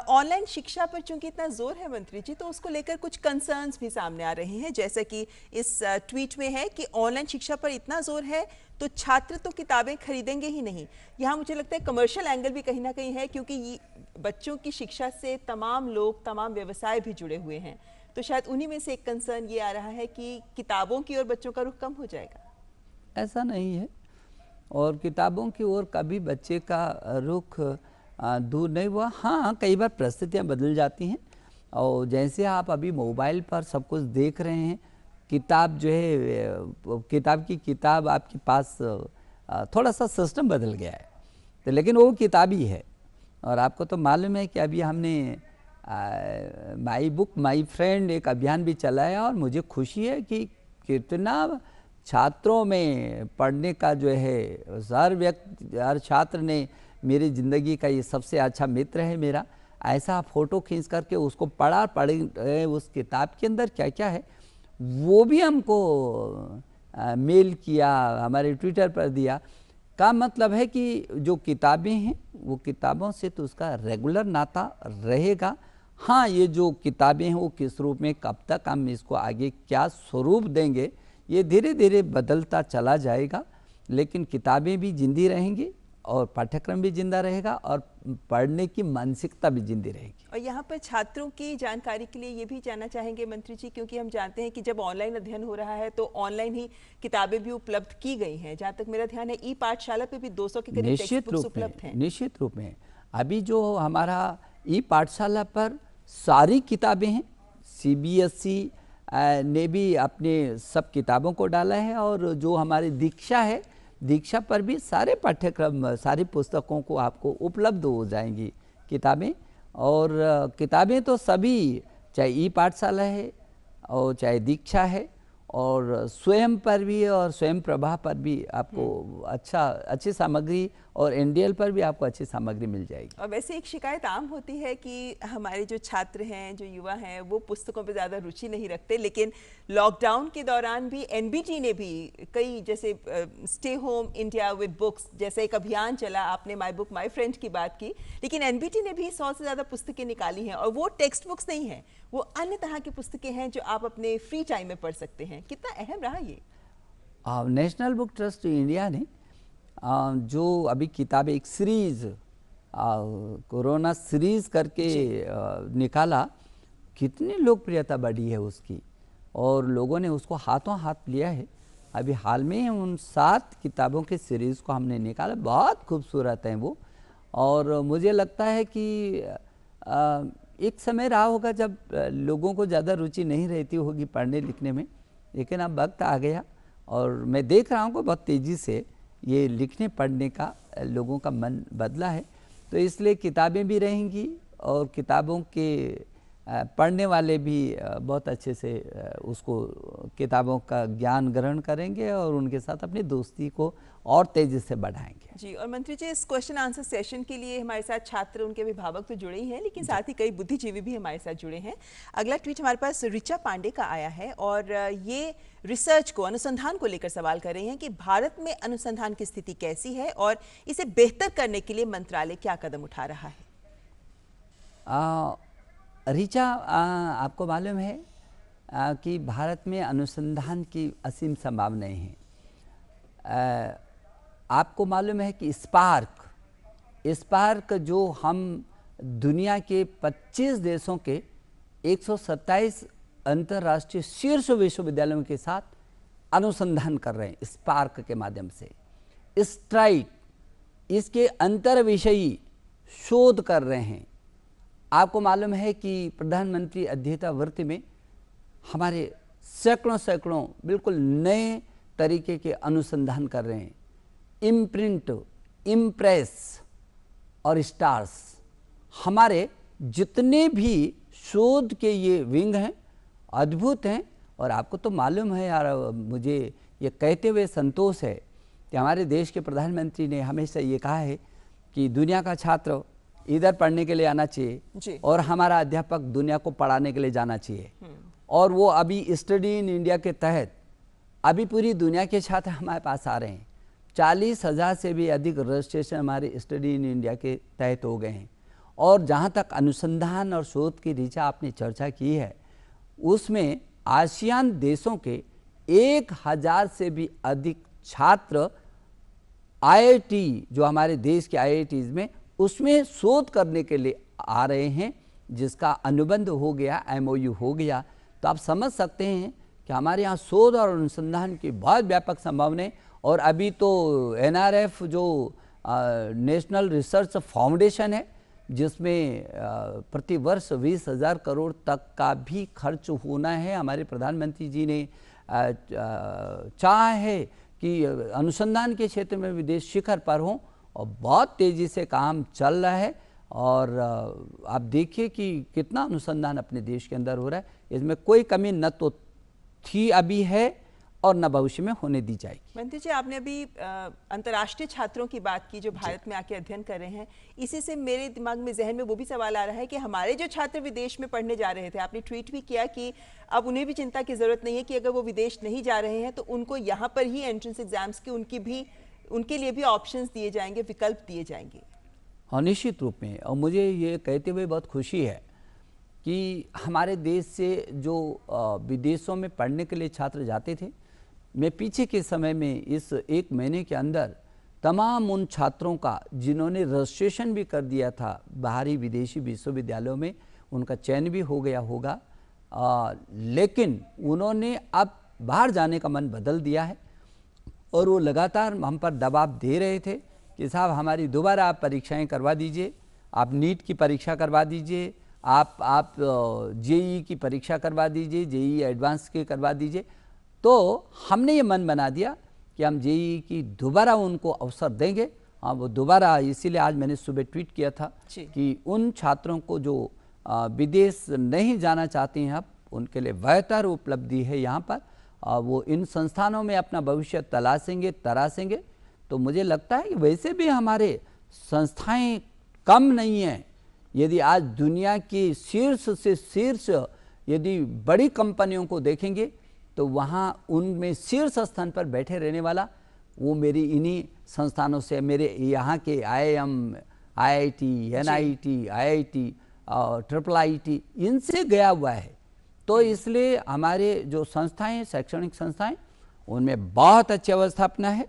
ऑनलाइन शिक्षा पर चूंकि इतना जोर है मंत्री जी, तो उसको लेकर कुछ कंसर्न्स भी सामने आ रहे हैं। जैसे कि इस ट्वीट में है कि ऑनलाइन शिक्षा पर इतना जोर है तो छात्र तो किताबें खरीदेंगे ही नहीं। यहाँ मुझे लगता है कमर्शियल एंगल भी कहीं ना कहीं है, क्योंकि बच्चों की शिक्षा से तमाम लोग, तमाम व्यवसाय भी जुड़े हुए हैं। तो शायद उन्हीं में से एक कंसर्न ये आ रहा है कि किताबों की ओर बच्चों का रुख कम हो जाएगा। ऐसा नहीं है, और किताबों की ओर कभी बच्चे का रुख दूर नहीं हुआ। हाँ, कई बार परिस्थितियाँ बदल जाती हैं, और जैसे आप अभी मोबाइल पर सब कुछ देख रहे हैं, किताब जो है, किताब आपके पास थोड़ा सा सिस्टम बदल गया है, तो लेकिन वो किताब ही है। और आपको तो मालूम है कि अभी हमने माई बुक माई फ्रेंड एक अभियान भी चलाया और मुझे खुशी है कि कितना छात्रों में पढ़ने का जो है हर छात्र ने मेरी ज़िंदगी का ये सबसे अच्छा मित्र है मेरा, ऐसा फ़ोटो खींच करके उसको पढ़े उस किताब के अंदर क्या क्या है वो भी हमको मेल किया, हमारे ट्विटर पर दिया। का मतलब है कि जो किताबें हैं वो किताबों से तो उसका रेगुलर नाता रहेगा। हाँ, ये जो किताबें हैं वो किस रूप में, कब तक हम इसको आगे क्या स्वरूप देंगे, ये धीरे धीरे बदलता चला जाएगा, लेकिन किताबें भी जिंदी रहेंगी और पाठ्यक्रम भी जिंदा रहेगा और पढ़ने की मानसिकता भी जिंदी रहेगी। और यहाँ पर छात्रों की जानकारी के लिए ये भी जानना चाहेंगे मंत्री जी, क्योंकि हम जानते हैं कि जब ऑनलाइन अध्ययन हो रहा है तो ऑनलाइन ही किताबें भी उपलब्ध की गई हैं। जहाँ तक मेरा ध्यान है ई पाठशाला पे भी 200 के करीब टेक्स्ट बुक्स उपलब्ध हैं। निश्चित रूप में अभी जो हमारा ई पाठशाला पर सारी किताबें हैं, CBSE ने भी अपने सब किताबों को डाला है और जो हमारी दीक्षा है, दीक्षा पर भी सारे पाठ्यक्रम सारी पुस्तकों को आपको उपलब्ध हो जाएंगी किताबें। और किताबें तो सभी, चाहे ई पाठशाला है और चाहे दीक्षा है और स्वयं पर भी और स्वयं प्रभा पर भी आपको अच्छी सामग्री और NDL पर भी आपको अच्छी सामग्री मिल जाएगी। और वैसे एक शिकायत आम होती है कि हमारे जो छात्र हैं, जो युवा हैं, वो पुस्तकों पे ज़्यादा रुचि नहीं रखते, लेकिन लॉकडाउन के दौरान भी NBT ने भी कई, जैसे stay home India with books जैसे एक अभियान चला, आपने माई बुक माई फ्रेंड की बात की, लेकिन NBT ने भी 100 से ज़्यादा पुस्तकें निकाली हैं और वो टेक्स्ट बुक्स नहीं हैं, वो अन्य तरह की पुस्तकें हैं जो आप अपने फ्री टाइम में पढ़ सकते हैं। कितना अहम रहा ये? नेशनल बुक ट्रस्ट इंडिया ने जो अभी किताबें एक सीरीज कोरोना सीरीज करके निकाला, कितनी लोकप्रियता बढ़ी है उसकी और लोगों ने उसको हाथों हाथ लिया है। अभी हाल में उन 7 किताबों के सीरीज़ को हमने निकाला, बहुत खूबसूरत हैं वो। और मुझे लगता है कि एक समय रहा होगा जब लोगों को ज़्यादा रुचि नहीं रहती होगी पढ़ने लिखने में, लेकिन अब वक्त आ गया और मैं देख रहा हूँ कि बहुत तेज़ी से ये लिखने पढ़ने का लोगों का मन बदला है। तो इसलिए किताबें भी रहेंगी और किताबों के पढ़ने वाले भी बहुत अच्छे से उसको किताबों का ज्ञान ग्रहण करेंगे और उनके साथ अपनी दोस्ती को और तेज़ी से बढ़ाएंगे। जी, और मंत्री जी, इस क्वेश्चन आंसर सेशन के लिए हमारे साथ छात्र, उनके अभिभावक तो जुड़े ही हैं, लेकिन साथ ही कई बुद्धिजीवी भी हमारे साथ जुड़े हैं। अगला ट्वीट हमारे पास ऋचा पांडे का आया है और ये रिसर्च को, अनुसंधान को लेकर सवाल कर रही हैं कि भारत में अनुसंधान की स्थिति कैसी है और इसे बेहतर करने के लिए मंत्रालय क्या कदम उठा रहा है। ऋचा, आपको मालूम है कि भारत में अनुसंधान की असीम संभावनाएं हैं। आपको मालूम है कि स्पार्क जो हम दुनिया के 25 देशों के 127 अंतर्राष्ट्रीय शीर्ष विश्वविद्यालयों के साथ अनुसंधान कर रहे हैं स्पार्क के माध्यम से। स्ट्राइड इसके अंतर विषयी शोध कर रहे हैं। आपको मालूम है कि प्रधानमंत्री अध्येता वृत्ति में हमारे सैकड़ों बिल्कुल नए तरीके के अनुसंधान कर रहे हैं। इम्प्रिंट, इम्प्रेस और स्टार्स, हमारे जितने भी शोध के ये विंग हैं अद्भुत हैं। और आपको तो मालूम है यार, मुझे ये कहते हुए संतोष है कि हमारे देश के प्रधानमंत्री ने हमेशा ये कहा है कि दुनिया का छात्र इधर पढ़ने के लिए आना चाहिए और हमारा अध्यापक दुनिया को पढ़ाने के लिए जाना चाहिए। और वो अभी स्टडी इन इंडिया के तहत अभी पूरी दुनिया के छात्र हमारे पास आ रहे हैं। 40,000 से भी अधिक रजिस्ट्रेशन हमारे स्टडी इन इंडिया के तहत हो गए हैं। और जहाँ तक अनुसंधान और शोध की ऋचा आपने चर्चा की है, उसमें आसियान देशों के 1,000 से भी अधिक छात्र IIT, जो हमारे देश के IITs में, उसमें शोध करने के लिए आ रहे हैं, जिसका अनुबंध हो गया, MOU हो गया। तो आप समझ सकते हैं कि हमारे यहाँ शोध और अनुसंधान की बहुत व्यापक संभावनाएं। और अभी तो NRF जो नेशनल रिसर्च फाउंडेशन है, जिसमें प्रति वर्ष 20,000 करोड़ तक का भी खर्च होना है। हमारे प्रधानमंत्री जी ने चाहा है कि अनुसंधान के क्षेत्र में भी देश शिखर पर हो और बहुत तेज़ी से काम चल रहा है। और आप देखिए कि कितना अनुसंधान अपने देश के अंदर हो रहा है। इसमें कोई कमी न तो थी, अभी है और न भविष्य में होने दी जाएगी। मंत्री जी, आपने अभी अंतर्राष्ट्रीय छात्रों की बात की जो भारत में आके अध्ययन कर रहे हैं। इसी से मेरे दिमाग में, जहन में वो भी सवाल आ रहा है कि हमारे जो छात्र विदेश में पढ़ने जा रहे थे, आपने ट्वीट भी किया कि अब उन्हें भी चिंता की जरूरत नहीं है कि अगर वो विदेश नहीं जा रहे हैं तो उनको यहाँ पर ही एंट्रेंस एग्जाम्स की उनके लिए भी ऑप्शंस दिए जाएंगे, विकल्प दिए जाएंगे। हाँ, निश्चित रूप में। और मुझे ये कहते हुए बहुत खुशी है कि हमारे देश से जो विदेशों में पढ़ने के लिए छात्र जाते थे, मैं पीछे के समय में इस 1 महीने के अंदर तमाम उन छात्रों का जिन्होंने रजिस्ट्रेशन भी कर दिया था बाहरी विदेशी विश्वविद्यालयों में, उनका चयन भी हो गया होगा, लेकिन उन्होंने अब बाहर जाने का मन बदल दिया है। और वो लगातार हम पर दबाव दे रहे थे कि साहब हमारी दोबारा आप परीक्षाएं करवा दीजिए, आप नीट की परीक्षा करवा दीजिए, आप जेईई की परीक्षा करवा दीजिए, जेईई एडवांस की करवा दीजिए। तो हमने ये मन बना दिया कि हम जेईई की दोबारा उनको अवसर देंगे। हाँ, वो दोबारा, इसीलिए आज मैंने सुबह ट्वीट किया था कि उन छात्रों को जो विदेश नहीं जाना चाहते हैं, अब उनके लिए बेहतर उपलब्धि है यहाँ पर। वो इन संस्थानों में अपना भविष्य तरासेंगे। तो मुझे लगता है कि वैसे भी हमारे संस्थाएं कम नहीं हैं। यदि आज दुनिया की शीर्ष से शीर्ष यदि बड़ी कंपनियों को देखेंगे तो वहाँ उनमें शीर्ष स्थान पर बैठे रहने वाला वो मेरी इन्हीं संस्थानों से, मेरे यहाँ के IIM, IIT, NIT, IIT और IIIT, इनसे गया हुआ है। तो इसलिए हमारे जो संस्थाएं, शैक्षणिक संस्थाएं, उनमें बहुत अच्छी अवस्थापना है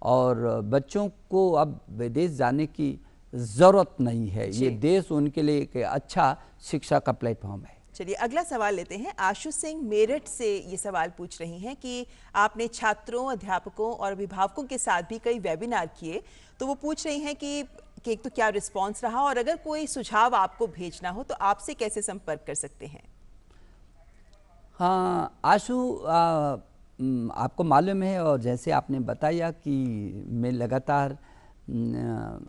और बच्चों को अब विदेश जाने की ज़रूरत नहीं है। ये देश उनके लिए एक अच्छा शिक्षा का प्लेटफॉर्म है। चलिए अगला सवाल लेते हैं। आशु सिंह मेरठ से ये सवाल पूछ रही हैं कि आपने छात्रों, अध्यापकों और अभिभावकों के साथ भी कई वेबिनार किए, तो वो पूछ रही हैं कि एक तो क्या रिस्पांस रहा और अगर कोई सुझाव आपको भेजना हो तो आपसे कैसे संपर्क कर सकते हैं? हाँ आशु, आपको मालूम है और जैसे आपने बताया कि मैं लगातार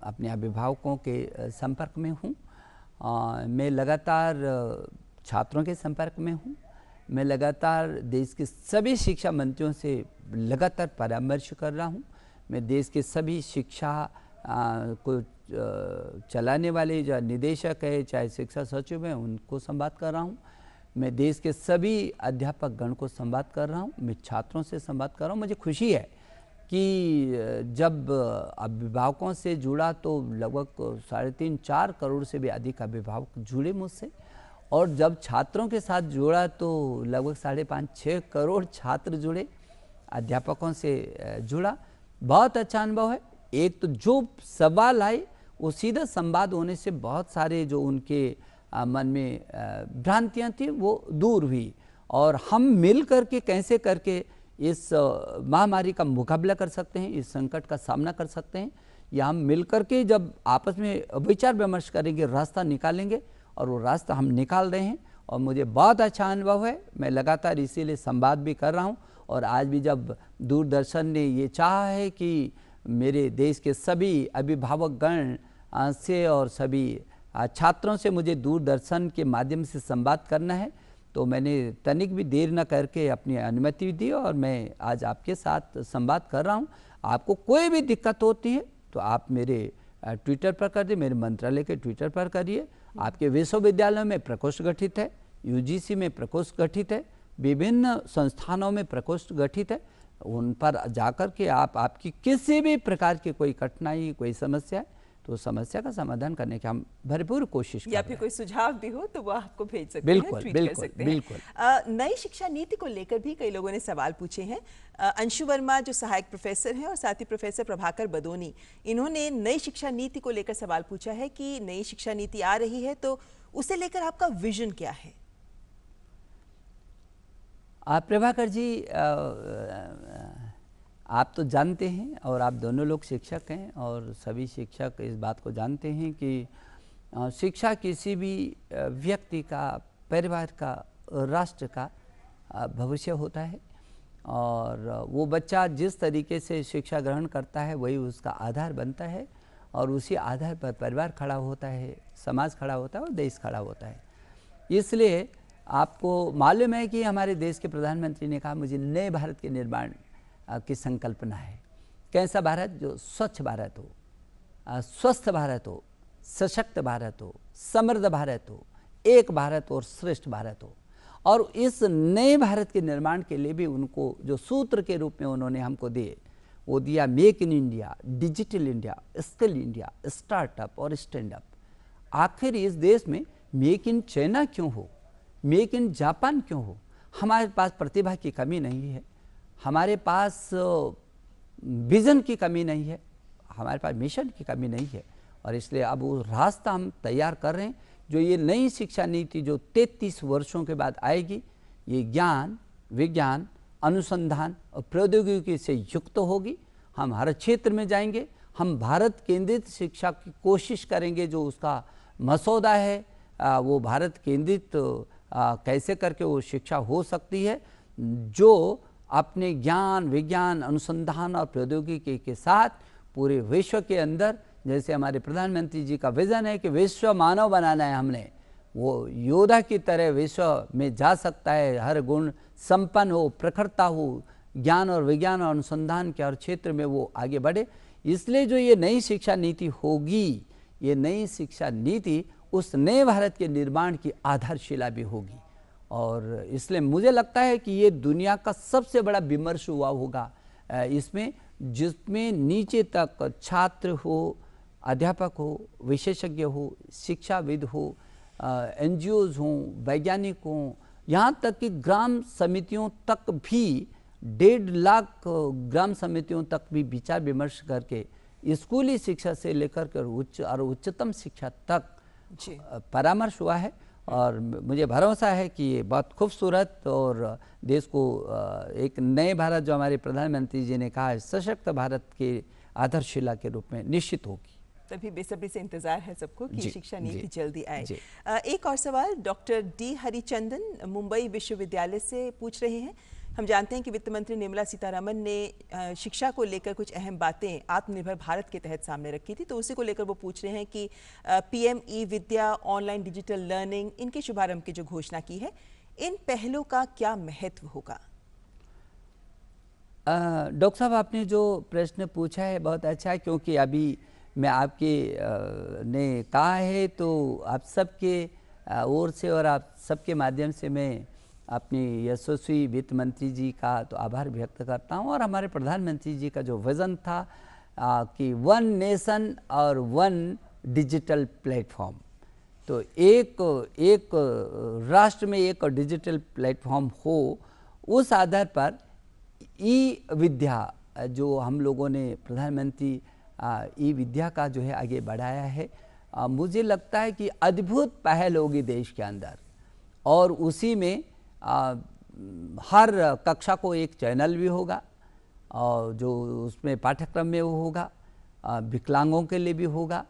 अपने अभिभावकों के संपर्क में हूँ, मैं लगातार छात्रों के संपर्क में हूँ, मैं लगातार देश के सभी शिक्षा मंत्रियों से लगातार परामर्श कर रहा हूँ। मैं देश के सभी शिक्षा को चलाने वाले जो निदेशक है, चाहे शिक्षा सचिव हैं, उनको संवाद कर रहा हूँ। मैं देश के सभी अध्यापक गण को संवाद कर रहा हूँ, मैं छात्रों से संवाद कर रहा हूँ। मुझे खुशी है कि जब अभिभावकों से जुड़ा तो लगभग 3.5-4 करोड़ से भी अधिक अभिभावक जुड़े मुझसे, और जब छात्रों के साथ जुड़ा तो लगभग 5.5-6 करोड़ छात्र जुड़े, अध्यापकों से जुड़ा। बहुत अच्छा अनुभव है। एक तो जो सवाल आए वो सीधा संवाद होने से बहुत सारे जो उनके मन में भ्रांतियाँ थी वो दूर हुई, और हम मिल करके कैसे करके इस महामारी का मुकाबला कर सकते हैं, इस संकट का सामना कर सकते हैं, या हम मिल करके जब आपस में विचार विमर्श करेंगे, रास्ता निकालेंगे, और वो रास्ता हम निकाल रहे हैं। और मुझे बहुत अच्छा अनुभव है। मैं लगातार इसीलिए संवाद भी कर रहा हूँ। और आज भी जब दूरदर्शन ने ये चाहा है कि मेरे देश के सभी अभिभावक गण से और सभी छात्रों से मुझे दूरदर्शन के माध्यम से संवाद करना है, तो मैंने तनिक भी देर न करके अपनी अनुमति दी और मैं आज आपके साथ संवाद कर रहा हूँ। आपको कोई भी दिक्कत होती है तो आप मेरे ट्विटर पर कर दिए, मेरे मंत्रालय के ट्विटर पर करिए। आपके विश्वविद्यालयों में प्रकोष्ठ गठित है, UGC में प्रकोष्ठ गठित है, विभिन्न संस्थानों में प्रकोष्ठ गठित है। उन पर जाकर के आपकी किसी भी प्रकार की कोई कठिनाई, कोई समस्या है तो समस्या का समाधान करने की हम भरपूर कोशिश करें। या फिर कोई सुझाव भी हो तो वो आपको भेज सकते हैं, बिल्कुल, ट्वीट बिल्कुल, कर सकते बिल्कुल। हैं। नई शिक्षा नीति को लेकर भी कई लोगों ने सवाल पूछे हैं। अंशु वर्मा जो सहायक प्रोफेसर हैं और साथ ही प्रोफेसर प्रभाकर बदोनी, इन्होंने नई शिक्षा नीति को लेकर सवाल पूछा है कि नई शिक्षा नीति आ रही है तो उसे लेकर आपका विजन क्या है? प्रभाकर जी, आप तो जानते हैं और आप दोनों लोग शिक्षक हैं और सभी शिक्षक इस बात को जानते हैं कि शिक्षा किसी भी व्यक्ति का, परिवार का, राष्ट्र का भविष्य होता है। और वो बच्चा जिस तरीके से शिक्षा ग्रहण करता है वही उसका आधार बनता है। और उसी आधार पर परिवार खड़ा होता है, समाज खड़ा होता है और देश खड़ा होता है। इसलिए आपको मालूम है कि हमारे देश के प्रधानमंत्री ने कहा मुझे नए भारत के निर्माण की संकल्पना है। कैसा भारत? जो स्वच्छ भारत हो, स्वस्थ भारत हो, सशक्त भारत हो, समृद्ध भारत हो, एक भारत और श्रेष्ठ भारत हो। और इस नए भारत के निर्माण के लिए भी उनको जो सूत्र के रूप में उन्होंने हमको दिए, वो दिया make in India, digital India, skill India, startup और स्टैंड अप। आखिर इस देश में मेक इन चाइना क्यों हो, मेक इन जापान क्यों हो? हमारे पास प्रतिभा की कमी नहीं है, हमारे पास विजन की कमी नहीं है, हमारे पास मिशन की कमी नहीं है। और इसलिए अब वो रास्ता हम तैयार कर रहे हैं। जो ये नई शिक्षा नीति जो 33 वर्षों के बाद आएगी, ये ज्ञान, विज्ञान, अनुसंधान और प्रौद्योगिकी से युक्त होगी। हम हर क्षेत्र में जाएंगे, हम भारत केंद्रित शिक्षा की कोशिश करेंगे। जो उसका मसौदा है वो भारत केंद्रित कैसे करके वो शिक्षा हो सकती है, जो अपने ज्ञान, विज्ञान, अनुसंधान और प्रौद्योगिकी के साथ पूरे विश्व के अंदर, जैसे हमारे प्रधानमंत्री जी का विजन है कि विश्व मानव बनाना है हमने, वो योद्धा की तरह विश्व में जा सकता है, हर गुण संपन्न हो, प्रखरता हो, ज्ञान और विज्ञान और अनुसंधान के हर क्षेत्र में वो आगे बढ़े। इसलिए जो ये नई शिक्षा नीति होगी, ये नई शिक्षा नीति उस नए भारत के निर्माण की आधारशिला भी होगी। और इसलिए मुझे लगता है कि ये दुनिया का सबसे बड़ा विमर्श हुआ होगा इसमें, जिसमें नीचे तक छात्र हो, अध्यापक हो, विशेषज्ञ हो, शिक्षाविद हो, NGOs हों, वैज्ञानिक हों, यहाँ तक कि ग्राम समितियों तक भी 1.5 लाख ग्राम समितियों तक भी विचार विमर्श करके स्कूली शिक्षा से लेकर कर उच्च और उच्चतम शिक्षा तक परामर्श हुआ है। और मुझे भरोसा है कि ये बहुत खूबसूरत और देश को एक नए भारत, जो हमारे प्रधानमंत्री जी ने कहा है, सशक्त भारत के आधारशिला के रूप में निश्चित होगी। तभी बेसब्री से इंतजार है सबको कि शिक्षा नीति जल्दी आए। एक और सवाल डॉक्टर डी हरिचंदन मुंबई विश्वविद्यालय से पूछ रहे हैं। हम जानते हैं कि वित्त मंत्री निर्मला सीतारमन ने शिक्षा को लेकर कुछ अहम बातें आत्मनिर्भर भारत के तहत सामने रखी थी, तो उसी को लेकर वो पूछ रहे हैं कि PM ई विद्या, ऑनलाइन डिजिटल लर्निंग, इनके शुभारंभ की जो घोषणा की है, इन पहलों का क्या महत्व होगा? डॉक्टर साहब, आपने जो प्रश्न पूछा है बहुत अच्छा है, क्योंकि अभी मैं आपके ने कहा है तो आप सबके ओर से और आप सबके माध्यम से मैं अपनी यशस्वी वित्त मंत्री जी का तो आभार व्यक्त करता हूं। और हमारे प्रधानमंत्री जी का जो विज़न था कि 1 नेशन और 1 डिजिटल प्लेटफॉर्म, तो एक राष्ट्र में एक डिजिटल प्लेटफॉर्म हो, उस आधार पर ई विद्या जो हम लोगों ने प्रधानमंत्री ई विद्या का जो है आगे बढ़ाया है, मुझे लगता है कि अद्भुत पहल होगी देश के अंदर। और उसी में हर कक्षा को एक चैनल भी होगा, और जो उसमें पाठ्यक्रम में वो होगा, विकलांगों के लिए भी होगा।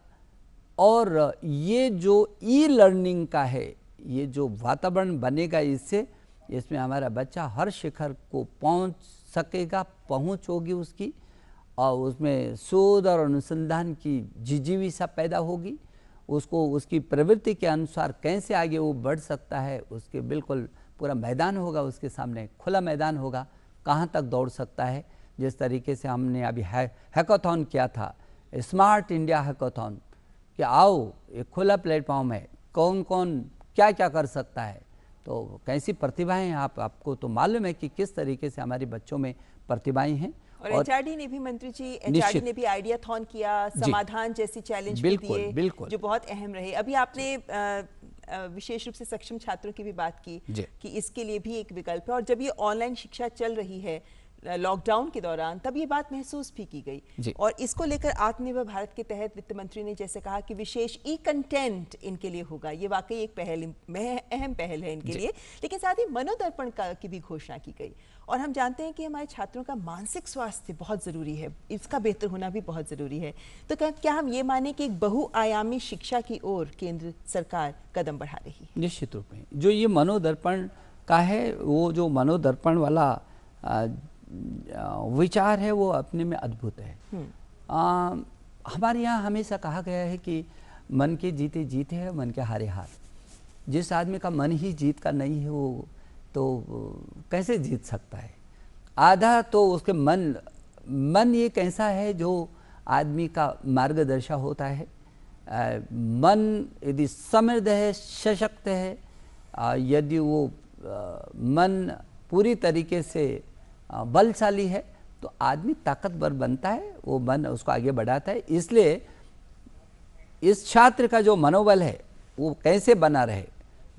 और ये जो ई लर्निंग का है, ये जो वातावरण बनेगा, इसमें हमारा बच्चा हर शिखर को पहुंच सकेगा, पहुंच होगी उसकी, और उसमें शोध और अनुसंधान की जिजीविसा पैदा होगी। उसको उसकी प्रवृत्ति के अनुसार कैसे आगे वो बढ़ सकता है, उसके बिल्कुल पूरा मैदान होगा, उसके सामने खुला मैदान होगा, कहाँ तक दौड़ सकता है। जिस तरीके से हमने अभी हैकाथॉन किया था, स्मार्ट इंडिया हैकाथॉन, कि आओ एक खुला प्लेटफॉर्म है, कौन कौन क्या क्या कर सकता है, तो कैसी प्रतिभाएं आपको तो मालूम है कि किस तरीके से हमारे बच्चों में प्रतिभाएं हैं। और HRD ने भी, मंत्री जी, HRD ने भी आइडियाथॉन किया, समाधान जैसी चैलेंज भी दिए, जो बहुत अहम रहे। अभी आपने विशेष रूप से सक्षम छात्रों की भी बात की कि इसके लिए भी एक विकल्प है। और जब ये ऑनलाइन शिक्षा चल रही है लॉकडाउन के दौरान, तब ये बात महसूस भी की गई। और इसको लेकर आत्मनिर्भर भारत के तहत वित्त मंत्री ने जैसे कहा कि विशेष ई कंटेंट इनके लिए होगा, ये वाकई एक अहम पहल है इनके लिए। लेकिन साथ ही मनोदर्पण की भी घोषणा की गई। और हम जानते हैं कि हमारे छात्रों का मानसिक स्वास्थ्य बहुत ज़रूरी है, इसका बेहतर होना भी बहुत ज़रूरी है। तो क्या हम ये माने कि एक बहुआयामी शिक्षा की ओर केंद्र सरकार कदम बढ़ा रही है? निश्चित रूप में जो ये मनोदर्पण का है, वो जो मनोदर्पण वाला विचार है, वो अपने में अद्भुत है। हमारे यहाँ हमेशा कहा गया है कि मन के जीते जीत है, मन के हारे हार। जिस आदमी का मन ही जीत का नहीं है वो तो कैसे जीत सकता है। आधा तो उसके मन एक ऐसा है जो आदमी का मार्गदर्शक होता है। मन यदि समृद्ध है, सशक्त है, यदि वो मन पूरी तरीके से बलशाली है तो आदमी ताकतवर बनता है, वो मन उसको आगे बढ़ाता है। इसलिए इस छात्र का जो मनोबल है वो कैसे बना रहे,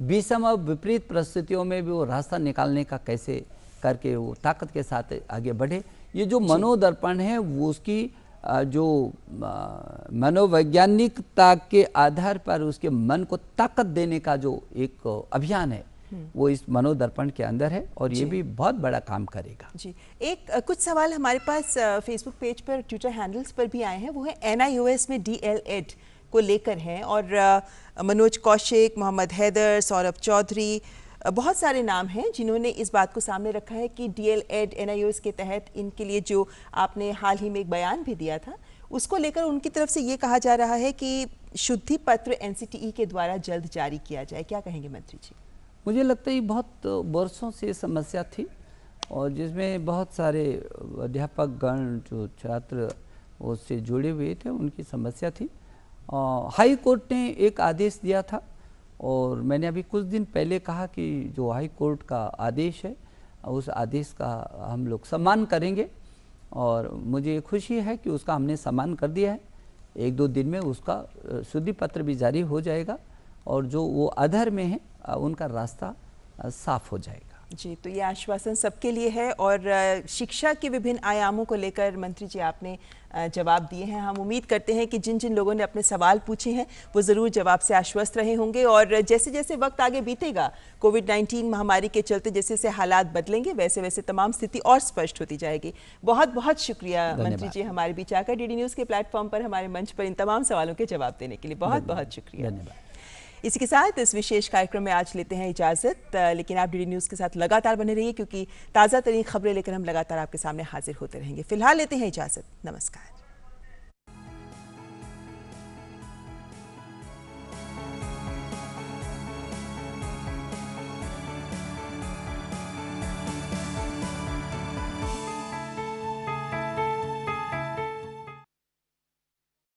विषम और विपरीत परिस्थितियों में भी वो रास्ता निकालने का कैसे करके वो ताकत के साथ आगे बढ़े। ये जो मनोदर्पण है वो उसकी जो मनोवैज्ञानिकता के आधार पर उसके मन को ताकत देने का जो एक अभियान है वो इस मनोदर्पण के अंदर है और ये भी बहुत बड़ा काम करेगा। जी, एक कुछ सवाल हमारे पास फेसबुक पेज पर, ट्विटर हैंडल्स पर भी आए हैं, वो है NIOS में DL-ED को लेकर हैं और मनोज कौशिक, मोहम्मद हैदर, सौरभ चौधरी, बहुत सारे नाम हैं जिन्होंने इस बात को सामने रखा है कि DL-ED NIOS के तहत इनके लिए जो आपने हाल ही में एक बयान भी दिया था उसको लेकर उनकी तरफ से ये कहा जा रहा है कि शुद्धि पत्र NCTE के द्वारा जल्द जारी किया जाए। क्या कहेंगे मंत्री जी? मुझे लगता है बहुत वर्षों से समस्या थी और जिसमें बहुत सारे अध्यापक गण जो छात्र उससे जुड़े हुए थे उनकी समस्या थी। हाई कोर्ट ने एक आदेश दिया था और मैंने अभी कुछ दिन पहले कहा कि जो हाई कोर्ट का आदेश है उस आदेश का हम लोग सम्मान करेंगे और मुझे खुशी है कि उसका हमने सम्मान कर दिया है। 1-2 दिन में उसका शुद्धि पत्र भी जारी हो जाएगा और जो वो अधर में है उनका रास्ता साफ हो जाएगा। जी, तो ये आश्वासन सबके लिए है और शिक्षा के विभिन्न आयामों को लेकर मंत्री जी आपने जवाब दिए हैं। हम उम्मीद करते हैं कि जिन जिन लोगों ने अपने सवाल पूछे हैं वो ज़रूर जवाब से आश्वस्त रहे होंगे और जैसे जैसे वक्त आगे बीतेगा, कोविड-19 महामारी के चलते जैसे जैसे हालात बदलेंगे वैसे वैसे तमाम स्थिति और स्पष्ट होती जाएगी। बहुत बहुत शुक्रिया मंत्री जी हमारे बीच आकर DD न्यूज़ के प्लेटफॉर्म पर हमारे मंच पर इन तमाम सवालों के जवाब देने के लिए बहुत बहुत शुक्रिया। धन्यवाद। इसी के साथ इस विशेष कार्यक्रम में आज लेते हैं इजाजत, लेकिन आप DD न्यूज़ के साथ लगातार बने रहिए क्योंकि ताज़ा तरीन खबरें लेकर हम लगातार आपके सामने हाजिर होते रहेंगे। फिलहाल लेते हैं इजाजत। नमस्कार।